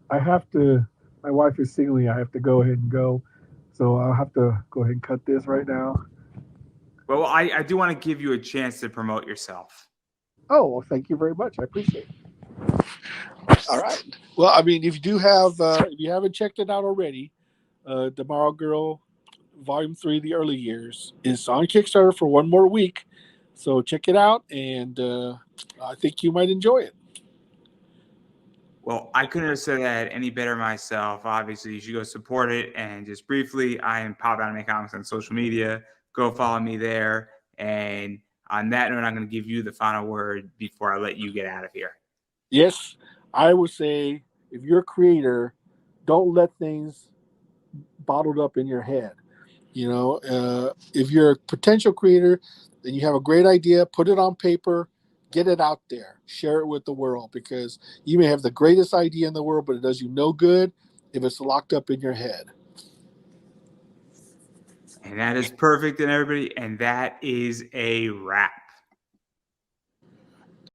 [SPEAKER 2] I have to. My wife is signaling I have to go ahead and go, so I'll have to go ahead and cut this right now.
[SPEAKER 1] well, I do want to give you a chance to promote yourself.
[SPEAKER 2] Oh, well, thank you very much. I appreciate it. All right. Well, I mean, if you haven't checked it out already, Tomorrow Girl Volume 3, The Early Years, is on Kickstarter for one more week. So check it out, and I think you might enjoy it.
[SPEAKER 1] Well, I couldn't have said that any better myself. Obviously, you should go support it. And just briefly, I am Pop Anime Comics on social media. Go follow me there. And on that note, I'm going to give you the final word before I let you get out of here.
[SPEAKER 2] Yes, I would say if you're a creator, don't let things bottled up in your head. If you're a potential creator and you have a great idea, put it on paper, get it out there, share it with the world, because you may have the greatest idea in the world, but it does you no good if it's locked up in your head.
[SPEAKER 1] And that is perfect, and everybody. And that is a wrap.